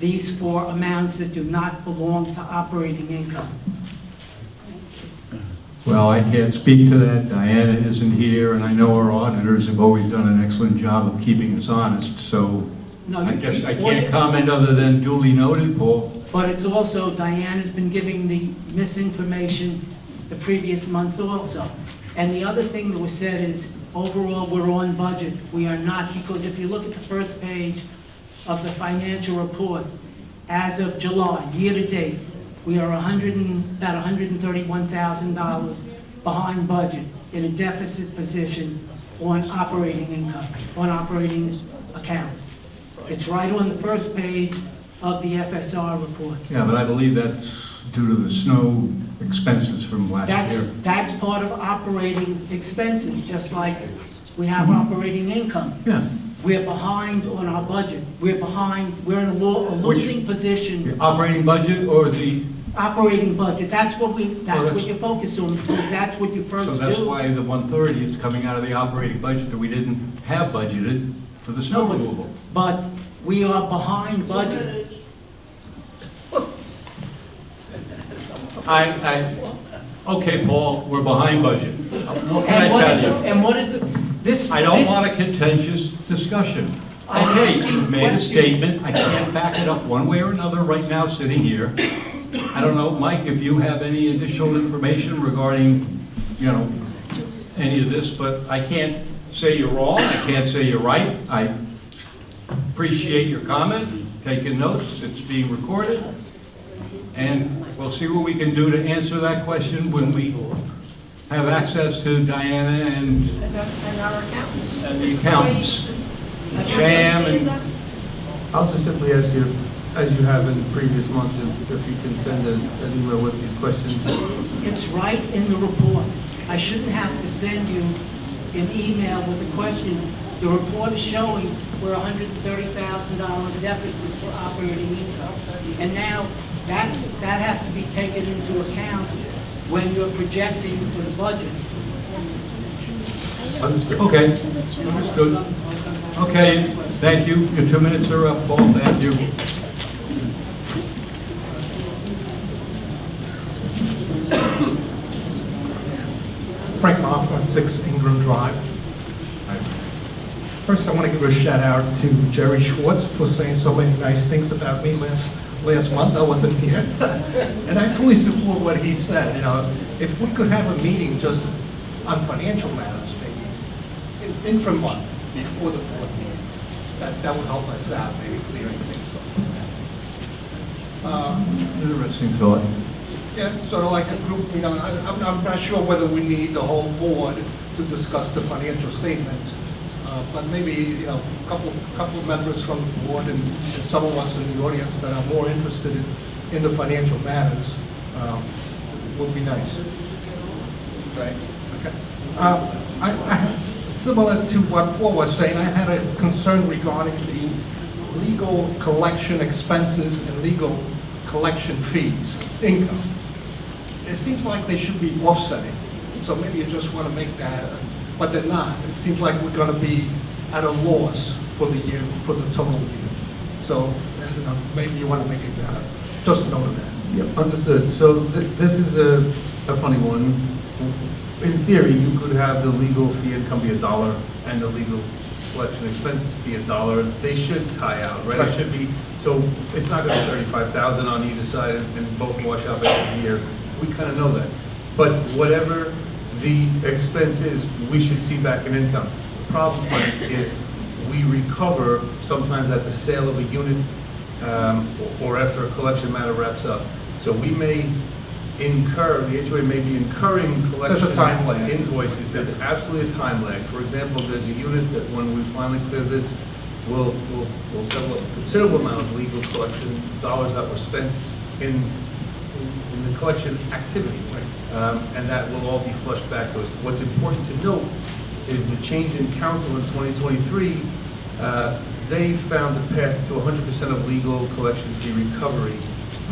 these 4 amounts that do not belong to operating income. Well, I can't speak to that. Diana isn't here, and I know our auditors have always done an excellent job of keeping us honest, so No, I guess I can't comment other than duly noted, Paul. But it's also, Diana's been giving the misinformation the previous month also. And the other thing that was said is, overall, we're on budget. We are not, because if you look at the first page of the financial report, as of July, year-to-date, we are about $131,000 behind budget in a deficit position on operating income, on operating account. It's right on the first page of the FSR report. Yeah, but I believe that's due to the snow expenses from last year. That's part of operating expenses, just like we have operating income. Yeah. We're behind on our budget. We're behind, we're in a losing position. The operating budget or the... Operating budget, that's what you focus on, because that's what you first do. So that's why the 130 is coming out of the operating budget that we didn't have budgeted for the snow removal. But we are behind budget. Okay, Paul, we're behind budget. What can I And what is, tell you? and what is the, this? I don't this- want a contentious discussion. I'm Okay, asking you've made a questions. statement, I can't back it up one way or another right now sitting here. I don't know, Mike, if you have any additional information regarding, you know, any of this, but I can't say you're wrong, I can't say you're right. I appreciate your comment, taking notes, it's being recorded. And we'll see what we can do to answer that question when we have access to Diana and our accountants. the accountants. Sam and I'll just simply ask you, as you have in previous months, if you can send an email with these questions. It's right in the report. I shouldn't have to send you an email with a question. The report is showing we're $130,000 deficit for operating income. And now, that has to be taken into account when you're projecting for the budget. Understood. okay, understood. Okay, thank you. Your 2 minutes are up, Paul. Thank you. Frank Moffman, 6 Ingram Drive. First, I want to give a shout out to Jerry Schwartz for saying so many nice things about me last month. I wasn't here. And I fully support what he said. You know, if we could have a meeting just on financial matters, maybe, interim month before the board meeting, that would help us out, maybe clearing things up. Interesting thought. Yeah, sort of like a group, you know, I'm not sure whether we need the whole board to discuss the financial statements, but maybe, you know, a couple of members from the board and some of us in the audience that are more interested in the financial matters would be nice. Right? Okay. Similar to what Paul was saying, I had a concern regarding the legal collection expenses and legal collection fees, income. It seems like they should be offsetting, so maybe you just want to make that, but they're not. It seems like we're going to be at a loss for the year, for the total year. So, you know, maybe you want to make it just note of that. Yep, understood. So this is a funny one. In theory, you could have the legal fee income be $1 and the legal collection expense be $1. They should tie out, right? It should be, so it's not going to be $35,000 on either side and both wash out every year. We kind of know that. But whatever the expense is, we should see back in income. The problem, Frank, is we recover sometimes at the sale of a unit or after a collection matter wraps up. So we may incur, the HOA may be incurring collection There's a time lag. invoices. There's absolutely a time lag. For example, there's a unit that when we finally clear this, we'll settle a considerable amount of legal collection dollars that were spent in the collection activity. And that will all be flushed back to us. What's important to note is the change in council in 2023, they found a path to 100% of legal collection fee recovery.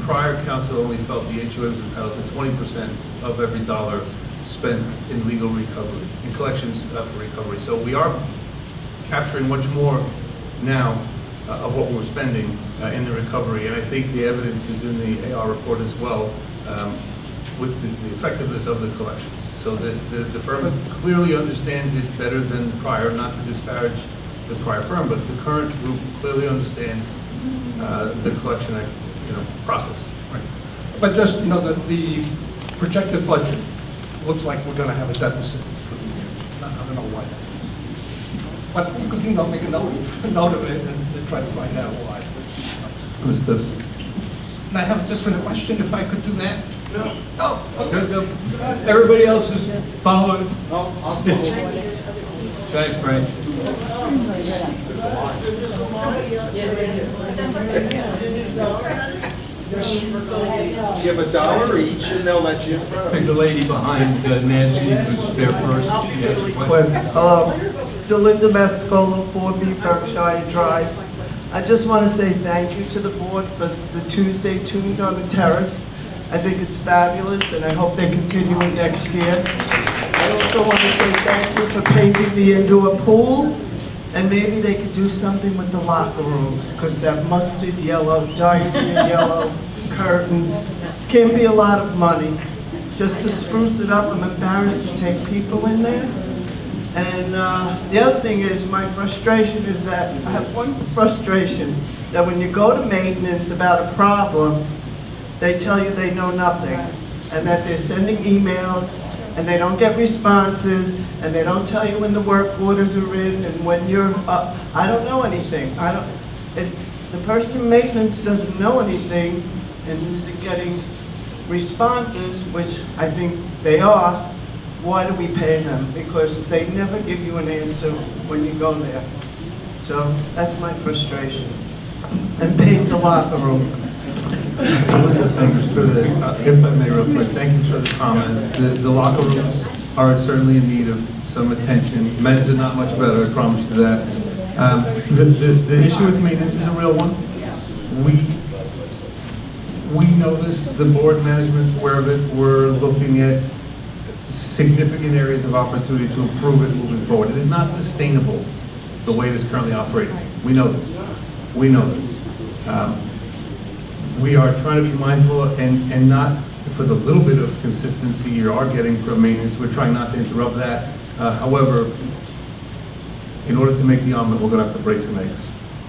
Prior council only felt the HOA was entitled to 20% of every dollar spent in legal recovery, in collections for recovery. So we are capturing much more now of what we're spending in the recovery. And I think the evidence is in the AR report as well, with the effectiveness of the collections. So the firm clearly understands it better than prior, not to disparage the prior firm, but the current group clearly understands the collection process. Right. But just, you know, the projected budget looks like we're going to have a deficit for the year. I don't know why that is. But you could, you know, make a note of it and try to find out why. Understood. And I have a different question, if I could do that? No. Oh, okay. Good. Everybody else is following. I'll follow. Thanks, Frank. Give $1 each and they'll let you in front I of think the lady behind Nancy was there first. She has a question. Delinda Mascola, 4B Berkshire Drive. I just want to say thank you to the board for the Tuesday tunes on the terrace. I think it's fabulous, and I hope they continue it next year. I also want to say thank you for painting the indoor pool, and maybe they could do something with the locker rooms, because that mustard yellow, diamond yellow curtains can't be a lot of money. It's just to spruce it up. I'm embarrassed to take people in there. And the other thing is, my frustration is that, I have one frustration, that when you go to maintenance about a problem, they tell you they know nothing, and that they're sending emails, and they don't get responses, and they don't tell you when the work orders are in, and when you're up. I don't know anything. If the person in maintenance doesn't know anything, and isn't getting responses, which I think they are, why do we pay them? Because they never give you an answer when you go there. So that's my frustration. And paint the locker room. Linda, thank you for the, if I may real quick, thank you for the comments. The locker rooms are certainly in need of some attention. Men's are not much better, I promise you that. The issue with maintenance is a real one. We know this, the board management's aware of it. We're looking at significant areas of opportunity to improve it moving forward. It is not sustainable the way it is currently operating. We know this. We know this. We are trying to be mindful and not, for the little bit of consistency you are getting from maintenance, we're trying not to interrupt that. However, in order to make the omelet, we're going to have to break some eggs.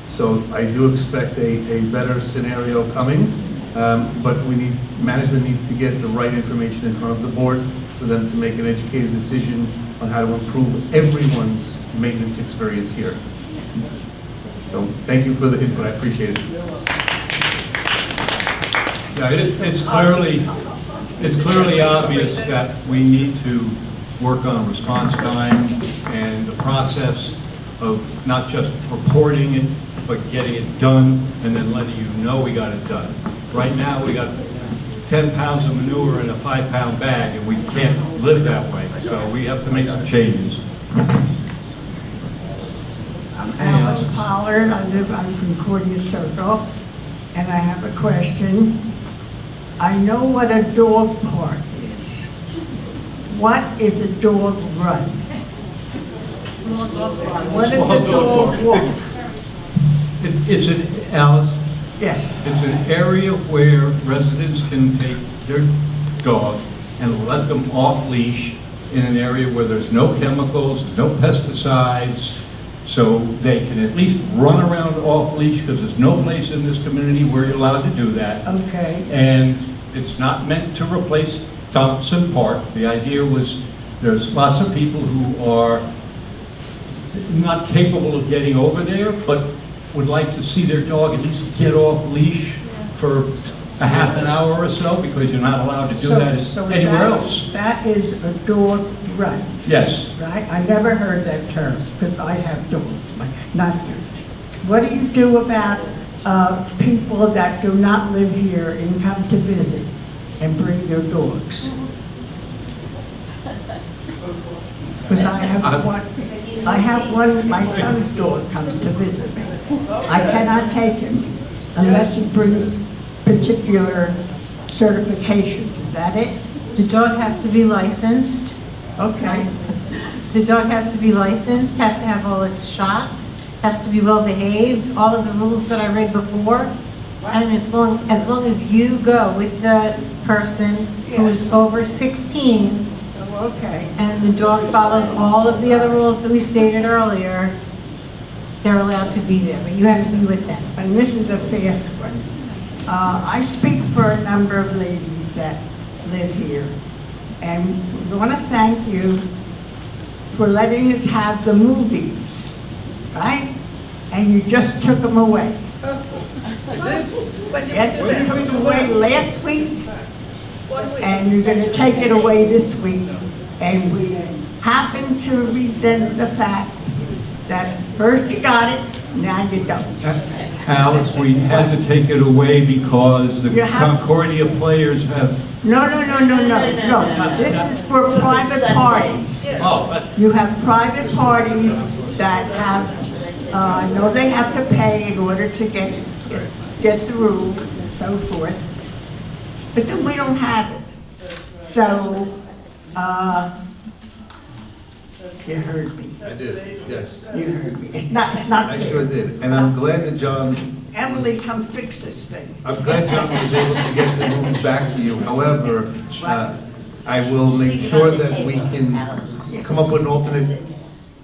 So I do expect a better scenario coming, but management needs to get the right information in front of the board for them to make an educated decision on how to improve everyone's maintenance experience here. So thank you for the input, I appreciate it. Yeah, it's clearly obvious that we need to work on response time and the process of not just reporting it, but getting it done and then letting you know we got it done. Right now, we got 10 pounds of manure in a 5-pound bag, and we can't live that way. So we have to make some changes. I'm Alice Pollard. I live on Concordia Circle, and I have a question. I know what a dog park is. What is a dog run? What is a dog walk? It's an, Alice? Yes. It's an area where residents can take their dog and let them off leash in an area where there's no chemicals, no pesticides, so they can at least run around off leash, because there's no place in this community where you're allowed to do that. Okay. And it's not meant to replace Thompson Park. The idea was there's lots of people who are not capable of getting over there, but would like to see their dog at least get off leash for a half an hour or so, because you're not allowed to do that anywhere else. That is a dog run. Yes. Right? I never heard that term, because I have dogs, not here. What do you do about people that do not live here and come to visit and bring their dogs? Because I have one, my son's dog comes to visit me. I cannot take him unless he brings particular certifications. Is that it? The dog has to be licensed. Okay. The dog has to be licensed, has to have all its shots, has to be well behaved, all of the rules that I read before. And as long as you go with the person who is over 16, okay, and the dog follows all of the other rules that we stated earlier, they're allowed to be there, but you have to be with them. And this is a fast one. I speak for a number of ladies that live here, and we want to thank you for letting us have the movies, right? And you just took them away. Yes, you took them away last week, and you're going to take it away this week. And we happen to resent the fact that first you got it, now you don't. Alice, we had to take it away because the Concordia players have... No. This is for private parties. You have private parties that have, I know they have to pay in order to get the room and so forth. But then we don't have it. So, you heard me. I did, yes. You heard me. It's not I sure did, and I'm glad that John... Emily, come fix this thing. I'm glad John was able to get the movies back to you. However, I will make sure that we can come up with an alternate,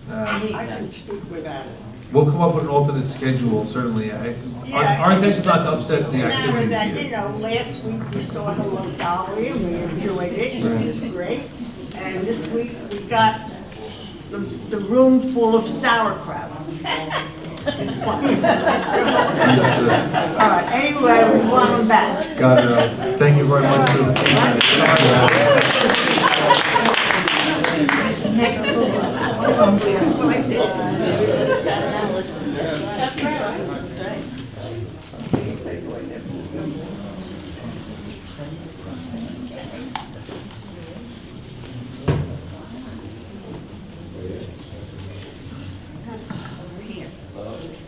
I can speak without it. we'll come up with an alternate schedule, certainly. Our intention is not to upset the Matter activities that, here. you know, last week we saw Hello Dolly and we enjoyed it, it was great. And this week we got the room full of sauerkraut. It's fun. All right, anyway, we want them back. God knows. Thank you very much for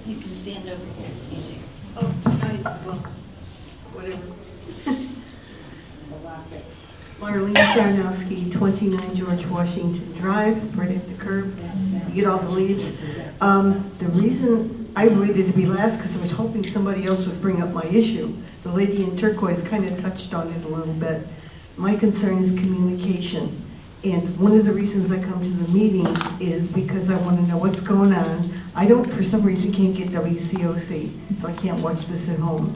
You can stand over here, it's easier. Whatever. Marlene Sarnowski, 29 George Washington Drive, right at the curb. You get all the leaves. The reason I waited to be last because I was hoping somebody else would bring up my issue. The lady in turquoise kind of touched on it a little bit. My concern is communication. And one of the reasons I come to the meetings is because I want to know what's going on. I don't, for some reason, can't get WCOC, so I can't watch this at home.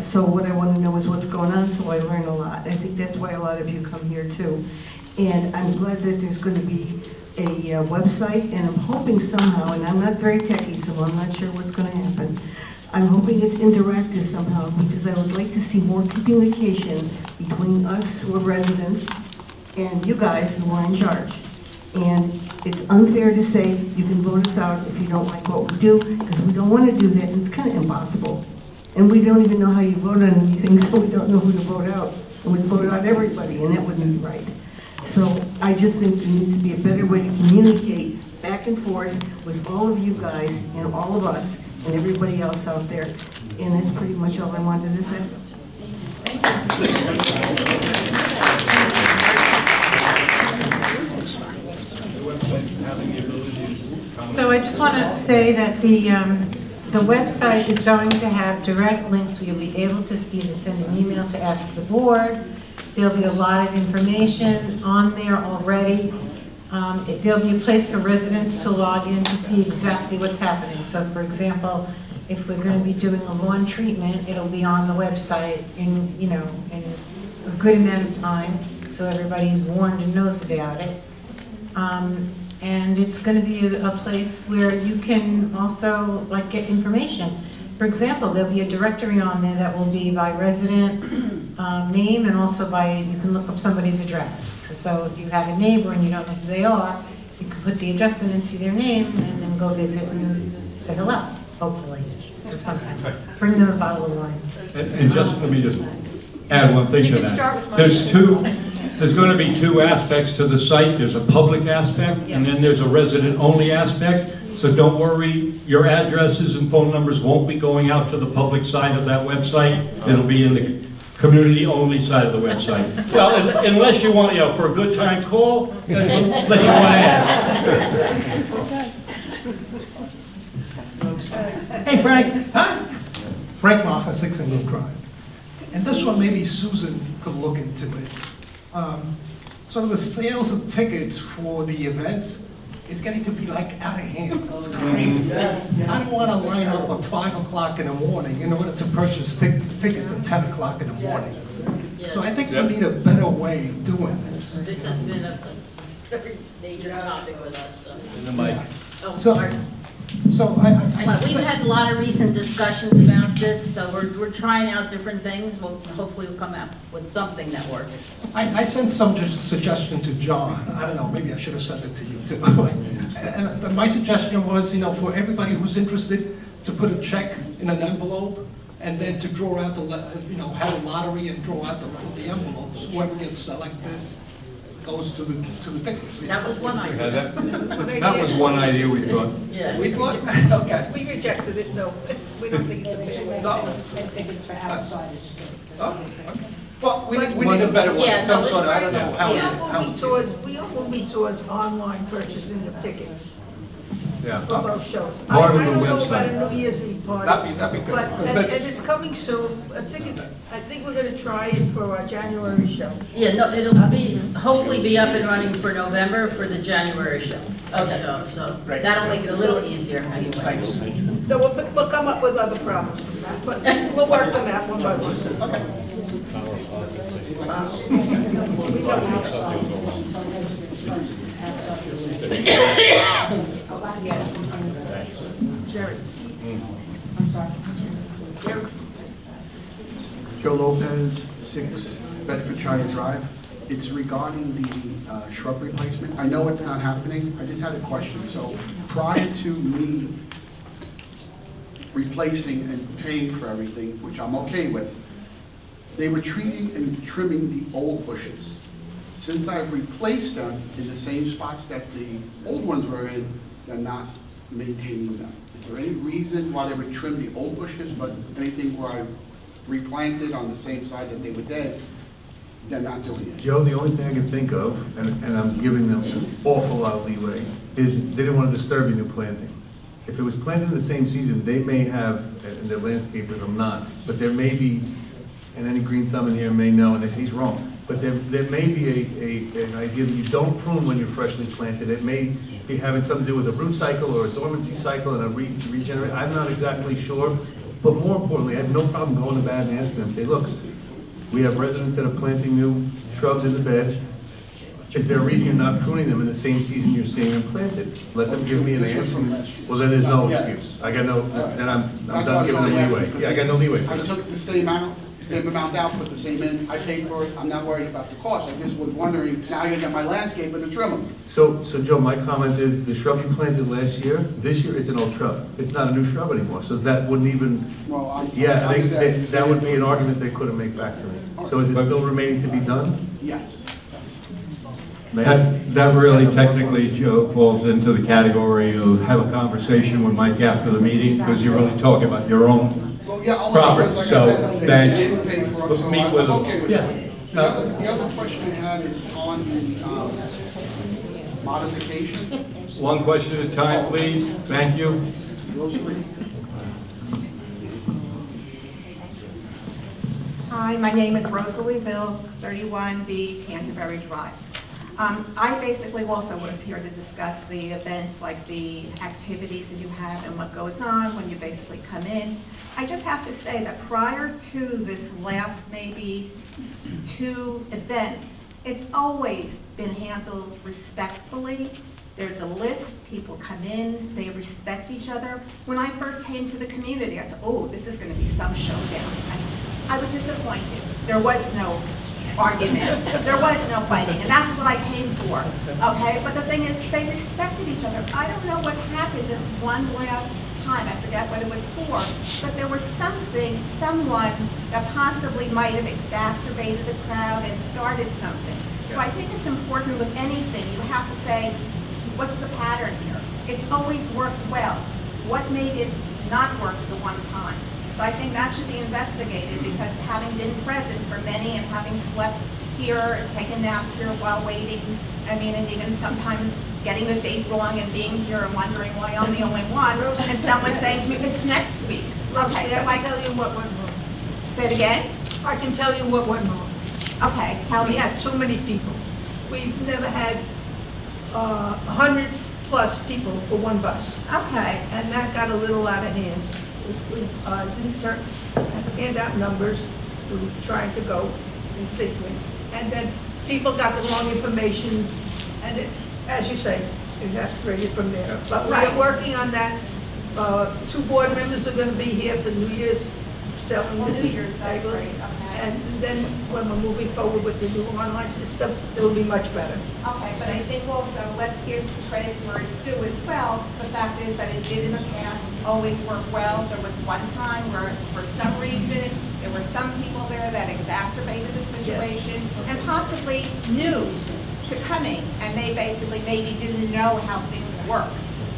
So what I want to know is what's going on, so I learn a lot. I think that's why a lot of you come here too. And I'm glad that there's going to be a website, and I'm hoping somehow, and I'm not very techie, so I'm not sure what's going to happen. I'm hoping it's interactive somehow, because I would like to see more communication between us who are residents and you guys who are in charge. And it's unfair to say you can vote us out if you don't like what we do, because we don't want to do that, and it's kind of impossible. And we don't even know how you vote on anything, so we don't know who to vote out. And we vote out everybody, and that wouldn't be right. So I just think there needs to be a better way to communicate back and forth with all of you guys and all of us and everybody else out there. And that's pretty much all I wanted to say. So I just want to say that the website is going to have direct links where you'll be able to either send an email to ask the board. There'll be a lot of information on there already. There'll be a place for residents to log in to see exactly what's happening. So for example, if we're going to be doing a lawn treatment, it'll be on the website in, you know, in a good amount of time, so everybody's warned and knows about it. And it's going to be a place where you can also like get information. For example, there'll be a directory on there that will be by resident name, and also by, you can look up somebody's address. So if you have a neighbor and you don't know who they are, you can put the address in and see their name, and then go visit and say hello, hopefully, or something. Bring them a bottle of wine. And just, let me just add one thing to that. You can start with There's going to be two aspects to the site. There's a public aspect, and then there's a resident-only aspect. So don't worry, your addresses and phone numbers won't be going out to the public side of that website. It'll be in the community-only side of the website. Well, unless you want, you know, for a good time call, unless you want to ask. Hey, Frank. Huh? Frank Moffa, 6 and Grove Drive. And this one, maybe Susan could look into it. So the sales of tickets for the events is getting to be like out of hand. It's crazy. I don't want to line up at 5 o'clock in the morning in order to purchase tickets at 10 o'clock in the morning. So I think we need a better way of doing this. This has been a very major topic with us, so. In the mic. Oh, So- sorry. So But we've had a lot of recent discussions about this, so we're trying out different things. Hopefully we'll come out with something that works. I sent some suggestion to John. I don't know, maybe I should have sent it to you too. And my suggestion was, you know, for everybody who's interested, to put a check in an envelope, and then to draw out you know, have a lottery and draw out the envelopes. Whoever gets selected goes to the tickets. That was one idea. That was one idea we thought. Yeah. We thought, okay. We rejected it, no, we don't think it's efficient. No. I think it's for outsiders. Oh, okay. Well, we need a better one, Yeah, some no, sort of, I don't know We how. all move towards online purchasing of tickets. Yeah. for both shows. I Marvin don't know Lewinsky. about a New Year's Eve party. That'd be good. But, 'Cause and that's- it's coming soon. I think we're gonna try it for our January show. Yeah, no, it'll be, hopefully be up and running for November for the January show. So that'll make it a little easier anyway. So we'll come up with other problems from that, but we'll work them out one by one. Jerry. I'm sorry. Jerry. Joe Lopez, 6 Bedfordshire Drive. It's regarding the shrub replacement. I know it's not happening, I just had a question. So prior to me replacing and paying for everything, which I'm okay with, they were treating and trimming the old bushes. Since I've replaced them in the same spots that the old ones were in, they're not maintaining them. Is there any reason why they would trim the old bushes, but anything where I replanted on the same side that they were dead, they're not doing it? Joe, the only thing I can think of, and I'm giving them an awful lot of leeway, is they didn't want to disturb your new planting. If it was planted in the same season, they may have, and they're landscapers, I'm not, but there may be, and any green thumb in here may know, and they say he's wrong, but there may be an idea that you don't prune when you're freshly planted. It may be having something to do with a root cycle or a dormancy cycle and a regenerate. I'm not exactly sure, but more importantly, I have no problem going to bat and asking them, say, look, we have residents that are planting new shrubs in the bed. Is there a reason you're not pruning them in the same season you're seeing them planted? Let them give me an answer. Well, then there's no excuse. I got no, then I'm done giving them leeway. Yeah, I got no leeway for I this. took the same amount out, put the same in, I paid for it, I'm not worried about the cost. I just was wondering, now I gotta get my landscaper to trim them. So Joe, my comment is, the shrub you planted last year, this year it's an old shrub. It's not a new shrub anymore, so that wouldn't even, Well, yeah, I just asked you- that would be an argument they couldn't make back to me. So is it still remaining to be done? Yes. That really technically, Joe, falls into the category of have a conversation with Mike after the meeting, because you're really talking about your own Well, yeah, only property, because, like I so said, they thanks. didn't pay for it, so Meet with I'm them. okay with Yeah. it. The other question I had is on the modification. One question at a time, please. Thank you. Rosalie? Hi, my name is Rosalie Bill, 31B Canterbury Drive. I basically also was here to discuss the events, like the activities that you have and what goes on when you basically come in. I just have to say that prior to this last maybe 2 events, it's always been handled respectfully. There's a list, people come in, they respect each other. When I first came to the community, I said, oh, this is gonna be some showdown. I was disappointed. There was no argument. There was no fighting, and that's what I came for, okay? But the thing is, they respected each other. I don't know what happened this one last time, I forget what it was for, but there was something, someone that possibly might have exacerbated the crowd and started something. So I think it's important with anything, you have to say, what's the pattern here? It's always worked well. What made it not work the one time? So I think that should be investigated, because having been present for many and having slept here and taken naps here while waiting, I mean, and even sometimes getting the date wrong and being here and wondering why I'm the only one, and someone saying to me, it's next week. Okay, so I can tell you what went wrong. Say it again? I can tell you what went wrong. Okay, tell We me. had too many people. We've never had 100+ people for one bus. Okay. And that got a little out of hand. We didn't hand out numbers. We were trying to go in sequence. And then people got the wrong information, and it, as you say, exasperated from there. But we're working on that. 2 board members are going to be here for New Year's, selling the New Year's, that's tables. great, okay. And then when we're moving forward with the new online system, it'll be much better. Okay, but I think also, let's give credit where it's due as well. The fact is that it did in the past always work well. There was one time where, for some reason, there were some people there that exacerbated the situation and possibly knew to coming, and they basically maybe didn't know how things worked.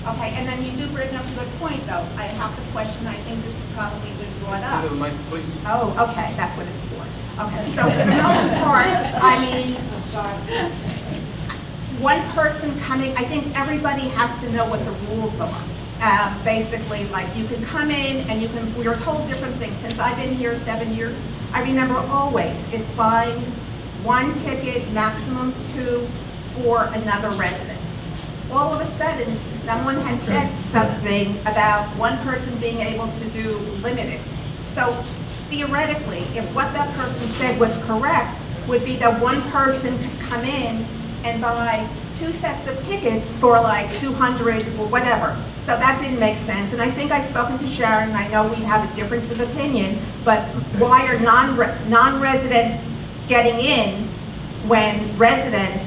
Okay, and then you do bring up a good point, though. I have to question, I think this has probably been brought up. Oh, okay, that's what it's for. Okay, so for the most part, I mean, one person coming, I think everybody has to know what the rules are. Basically, like you can come in and we were told different things. Since I've been here 7 years, I remember always, it's buying 1 ticket, maximum 2 for another resident. All of a sudden, someone had said something about one person being able to do limited. So theoretically, if what that person said was correct, would be that one person could come in and buy 2 sets of tickets for like 200 or whatever. So that didn't make sense. And I think I've spoken to Sharon, and I know we have a difference of opinion, but why are non-residents getting in when residents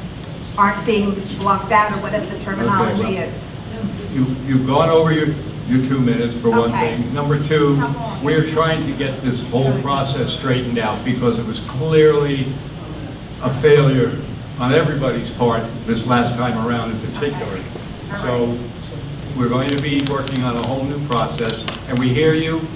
aren't being blocked out, or whatever the terminology is? You've gone over your 2 minutes for one Okay. thing. Number two, we're trying to get this whole process straightened out because it was clearly a failure on everybody's part this last time around in particular. So we're going to be working on a whole new process, and we hear you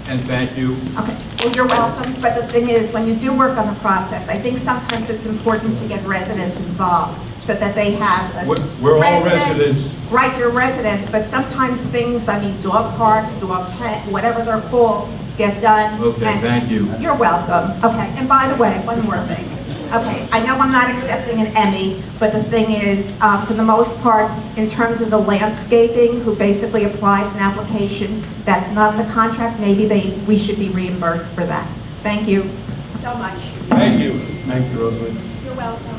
and thank you. Okay, well, you're welcome, but the thing is, when you do work on the process, I think sometimes it's important to get residents involved so that they have a... We're all residents. Right, you're residents, but sometimes things, I mean, dog parks, dog pet, whatever they're called, get done. Okay, and thank you. You're welcome. Okay, and by the way, one more thing. Okay, I know I'm not accepting an Emmy, but the thing is, for the most part, in terms of the landscaping, who basically applied an application that's not in the contract, maybe we should be reimbursed for that. Thank you so much. Thank you. Thank you, Rosalie. You're welcome.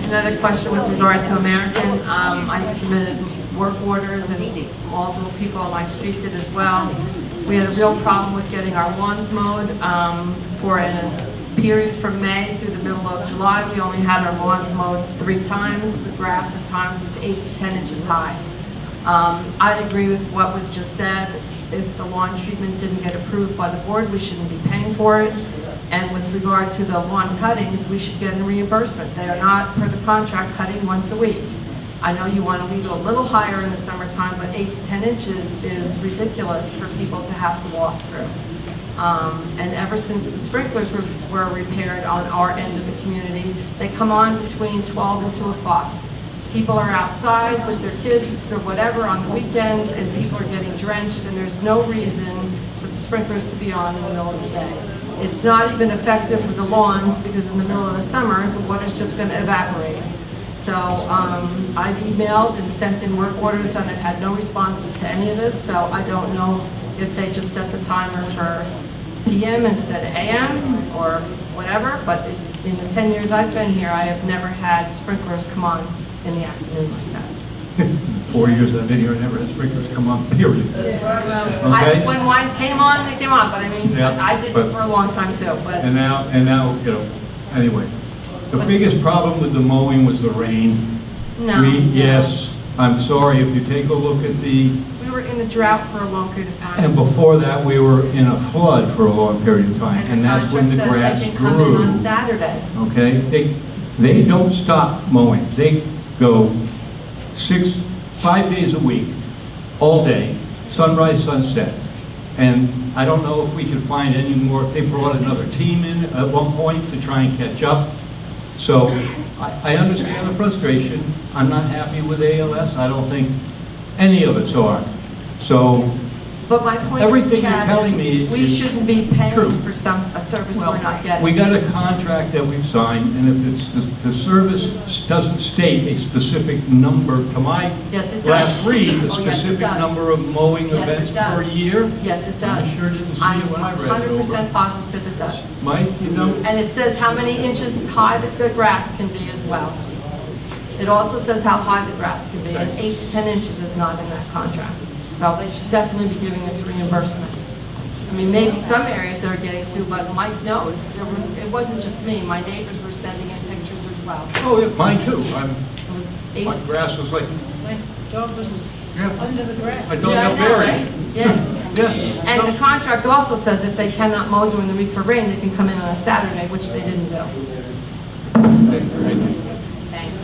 Another question with regard to American. I submitted work orders and multiple people on my street did as well. We had a real problem with getting our lawns mowed for a period from May through the middle of July. We only had our lawns mowed 3 times. The grass at times was 8 to 10 inches high. I agree with what was just said. If the lawn treatment didn't get approved by the board, we shouldn't be paying for it. And with regard to the lawn cuttings, we should get a reimbursement. They are not, per the contract, cutting once a week. I know you want to leave it a little higher in the summertime, but 8 to 10 inches is ridiculous for people to have to walk through. And ever since the sprinklers were repaired on our end of the community, they come on between 12 and 2 o'clock. People are outside with their kids or whatever on the weekends, and people are getting drenched, and there's no reason for the sprinklers to be on in the middle of the day. It's not even effective with the lawns because in the middle of the summer, the water's just going to evaporate. So I've emailed and sent in work orders, and I've had no responses to any of this, so I don't know if they just set the timer for PM instead of AM or whatever, but in the 10 years I've been here, I have never had sprinklers come on in the afternoon like that. 4 years I've been here, I never had sprinklers come on, period. Okay? When mine came on, they came on, but I mean, Yeah, I did it for a long time too, but. And now, you know, anyway. The biggest problem with the mowing was the rain. No. Yes, I'm sorry, if you take a look at the, We were in a drought for a long period of time. and before that, we were in a flood for a long period of time, and that's when the grass contract says they can come in on grew. Saturday. Okay? They don't stop mowing. They go 5 days a week, all day, sunrise, sunset. And I don't know if we can find any more. They brought another team in at one point to try and catch up. So I understand the frustration. I'm not happy with ALS. I don't think any of us are. So But my point, everything you're Chad, telling is me we is shouldn't be paying true. for a service we're not getting. we got a contract that we've signed, and if it's the service doesn't state a specific number, to my Yes, it does. last read, a Oh, yes, it specific does. number of mowing Yes, it events does. per year. Yes, it does. I sure didn't see I'm it when I read it 100% over. positive it does. Mike, you know? And it says how many inches high the grass can be as well. It also says how high the grass can be, and 8 to 10 inches is not in this contract. So they should definitely be giving us reimbursement. I mean, maybe some areas they're getting to, but Mike knows, it wasn't just me. My neighbors were sending in pictures as well. Oh, yeah, mine too. It was 8. My grass was like, My dog was yeah. under the grass. I don't Yeah, I have know, berries. right? Yeah. Yeah. And the contract also says if they cannot mow during the week for rain, they can come in on a Saturday, which they didn't do. Thank you. Thanks.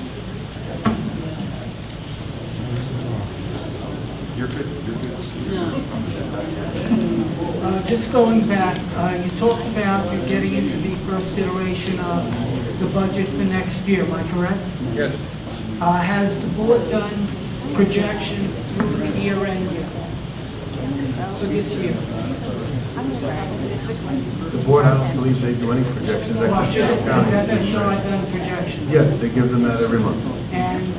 Just going back, you talked about you getting into the first iteration of the budget for next year, am I correct? Yes. Has the board done projections through the year end yet? For this year? The board, I don't believe they do any projections. Well, should it, County. has FSR done projections? Yes, they give them that every month. And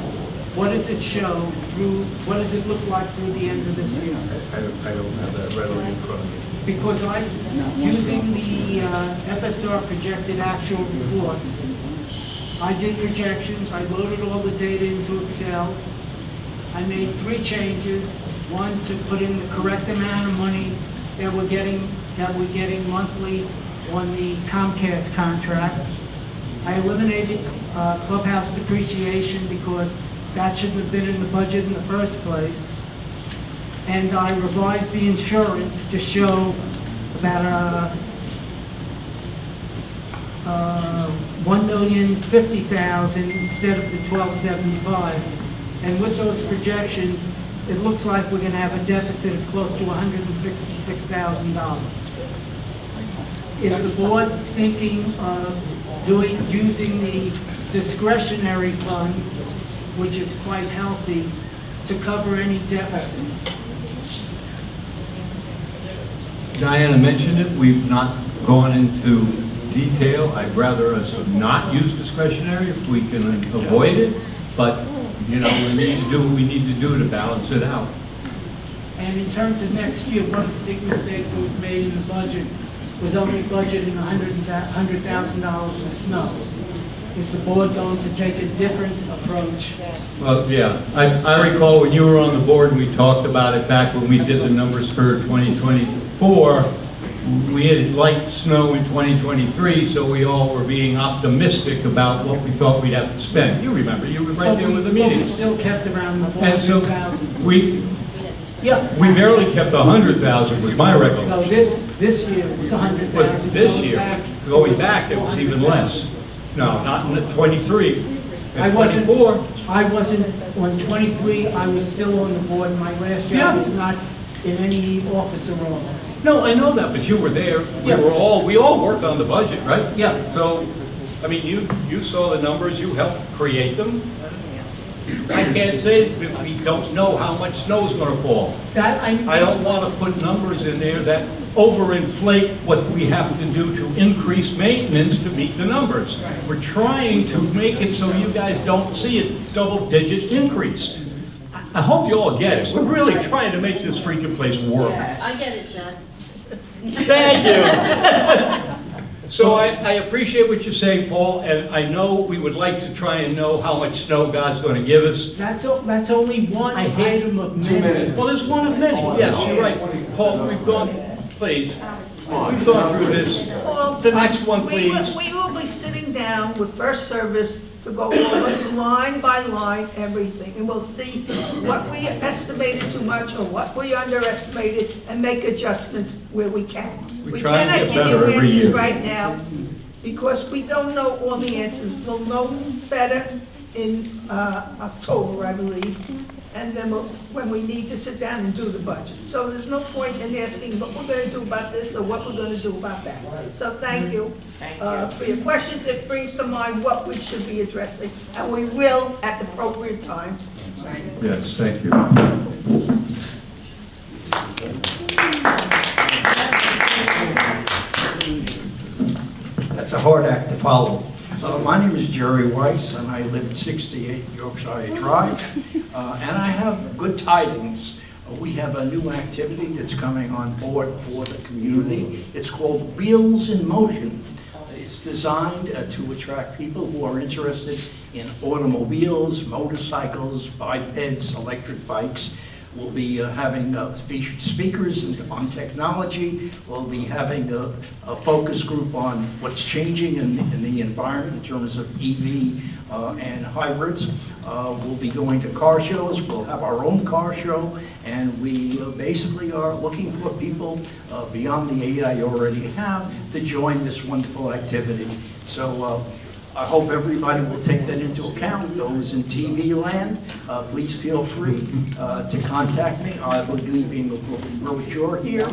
what does it show through, what does it look like through the end of this year? I don't have that readily in front of me. Because using the FSR projected actual report, I did projections, I loaded all the data into Excel. I made 3 changes. One, to put in the correct amount of money that we're getting monthly on the Comcast contract. I eliminated clubhouse depreciation because that shouldn't have been in the budget in the first place. And I revised the insurance to show about $1,050,000 instead of the $1,275. And with those projections, it looks like we're going to have a deficit of close to $166,000. Is the board thinking of using the discretionary fund, which is quite healthy, to cover any deficits? Diana mentioned it, we've not gone into detail. I'd rather us not use discretionary if we can avoid it, but, you know, we need to do what we need to do to balance it out. And in terms of next year, one of the big mistakes that was made in the budget was only budgeting $100,000 for snow. Is the board going to take a different approach? Well, yeah, I recall when you were on the board and we talked about it back when we did the numbers for 2024, we had light snow in 2023, so we all were being optimistic about what we thought we'd have to spend. You remember, you were right there with the meetings. We still kept around the And so 400,000. we barely kept 100,000 was my recollection. No, this year was 100,000. But this year, going back, it was even less. No, not in 23. I wasn't on 23, I was still on the board. My last year, I was not in any office or role. No, I know that, but you were there. We all worked on the budget, right? Yeah. So, I mean, you saw the numbers, you helped create them. I can't say that we don't know how much snow's gonna fall. I don't wanna put numbers in there that overinflate what we have to do to increase maintenance to meet the numbers. We're trying to make it so you guys don't see a double-digit increase. I hope you all get it. We're really trying to make this freaking place work. I get it, Chad. Thank you. So I appreciate what you're saying, Paul, and I know we would like to try and know how much snow God's going to give us. That's only one item of many. Well, there's one of many. Yes, you're right. Paul, we've gone, please. We've gone through this. The next one, please. We will be sitting down with First Service to go over line by line everything, and we'll see what we estimated too much or what we underestimated, and make adjustments where we can. We try and get better every year. We cannot give you answers right now, because we don't know all the answers. We'll know better in October, I believe, and then when we need to sit down and do the budget. So there's no point in asking what we're going to do about this or what we're going to do about that. So thank you for your questions. It brings to mind what we should be addressing, and we will at the appropriate time. Yes, thank you. That's a hard act to follow. My name is Jerry Weiss, and I live at 68 Yorkshire Drive, and I have good tidings. We have a new activity that's coming on board for the community. It's called Wheels in Motion. It's designed to attract people who are interested in automobiles, motorcycles, bipeds, electric bikes. We'll be having featured speakers on technology. We'll be having a focus group on what's changing in the environment in terms of EV and hybrids. We'll be going to car shows. We'll have our own car show. And we basically are looking for people beyond the 8 I already have to join this wonderful activity. So I hope everybody will take that into account. Those in TV land, please feel free to contact me. I will be leaving a brochure here.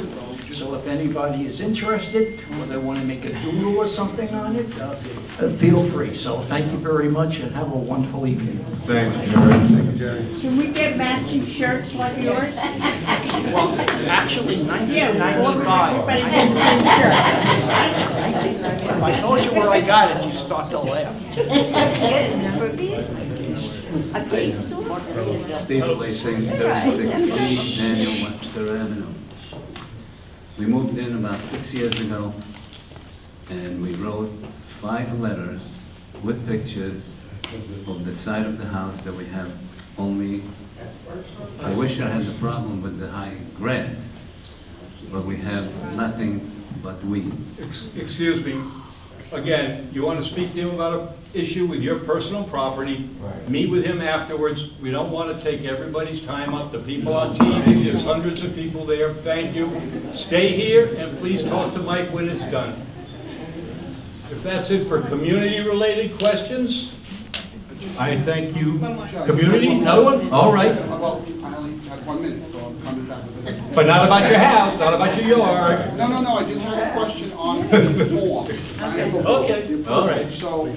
So if anybody is interested, or they want to make a doodle or something on it, feel free. So thank you very much and have a wonderful evening. Thanks, Jerry. Thank you, Jerry. Can we get matching shirts like yours? Well, actually, 1995. If I told you where I got it, you'd start to laugh. A gay store? Steve Lacey, 36C Daniel Webster Avenue. We moved in about 6 years ago, and we wrote 5 letters with pictures of the side of the house that we have only. I wish I had the problem with the high grass, but we have nothing but weeds. Excuse me, again, you want to speak to him about an issue with your personal property, meet with him afterwards. We don't want to take everybody's time up, the people on TV, there's hundreds of people there, thank you. Stay here and please talk to Mike when it's done. If that's it for community-related questions, I thank you. Community, another one? All right. Well, I only have 1 minute, so I'm coming back with the next. But not about your house, not about your yard. No, I just had a question on the form. Okay, all right. So,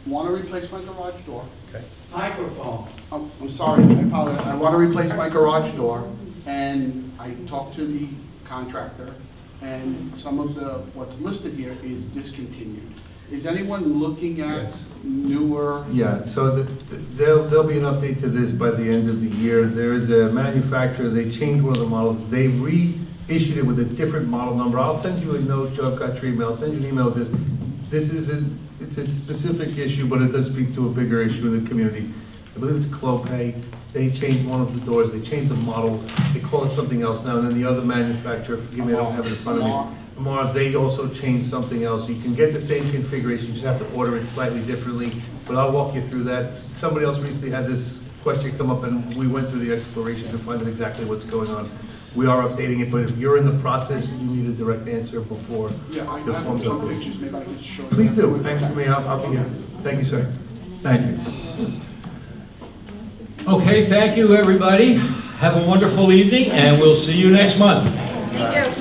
want to replace my garage door. Okay. Microphone. I'm sorry, I apologize. I want to replace my garage door, and I talked to the contractor, and some of what's listed here is discontinued. Is anyone looking at newer? Yeah, so there'll be an update to this by the end of the year. There is a manufacturer, they changed one of the models. They reissued it with a different model number. I'll send you a note, Joe, I've got your email. I'll send you an email with this. It's a specific issue, but it does speak to a bigger issue in the community. I believe it's Clopay. They changed one of the doors. They changed the model. They call it something else now. And then the other manufacturer, forgive me, I don't have it in front of me. They also changed something else. You can get the same configuration, you just have to order it slightly differently, but I'll walk you through that. Somebody else recently had this question come up, and we went through the exploration to find out exactly what's going on. We are updating it, but if you're in the process, you need a direct answer before the form's updated. Maybe I can show you. Please do. Thanks for me. I'll be here. Thank you, sir. Thank you. Okay, thank you, everybody. Have a wonderful evening, and we'll see you next month. Thank you.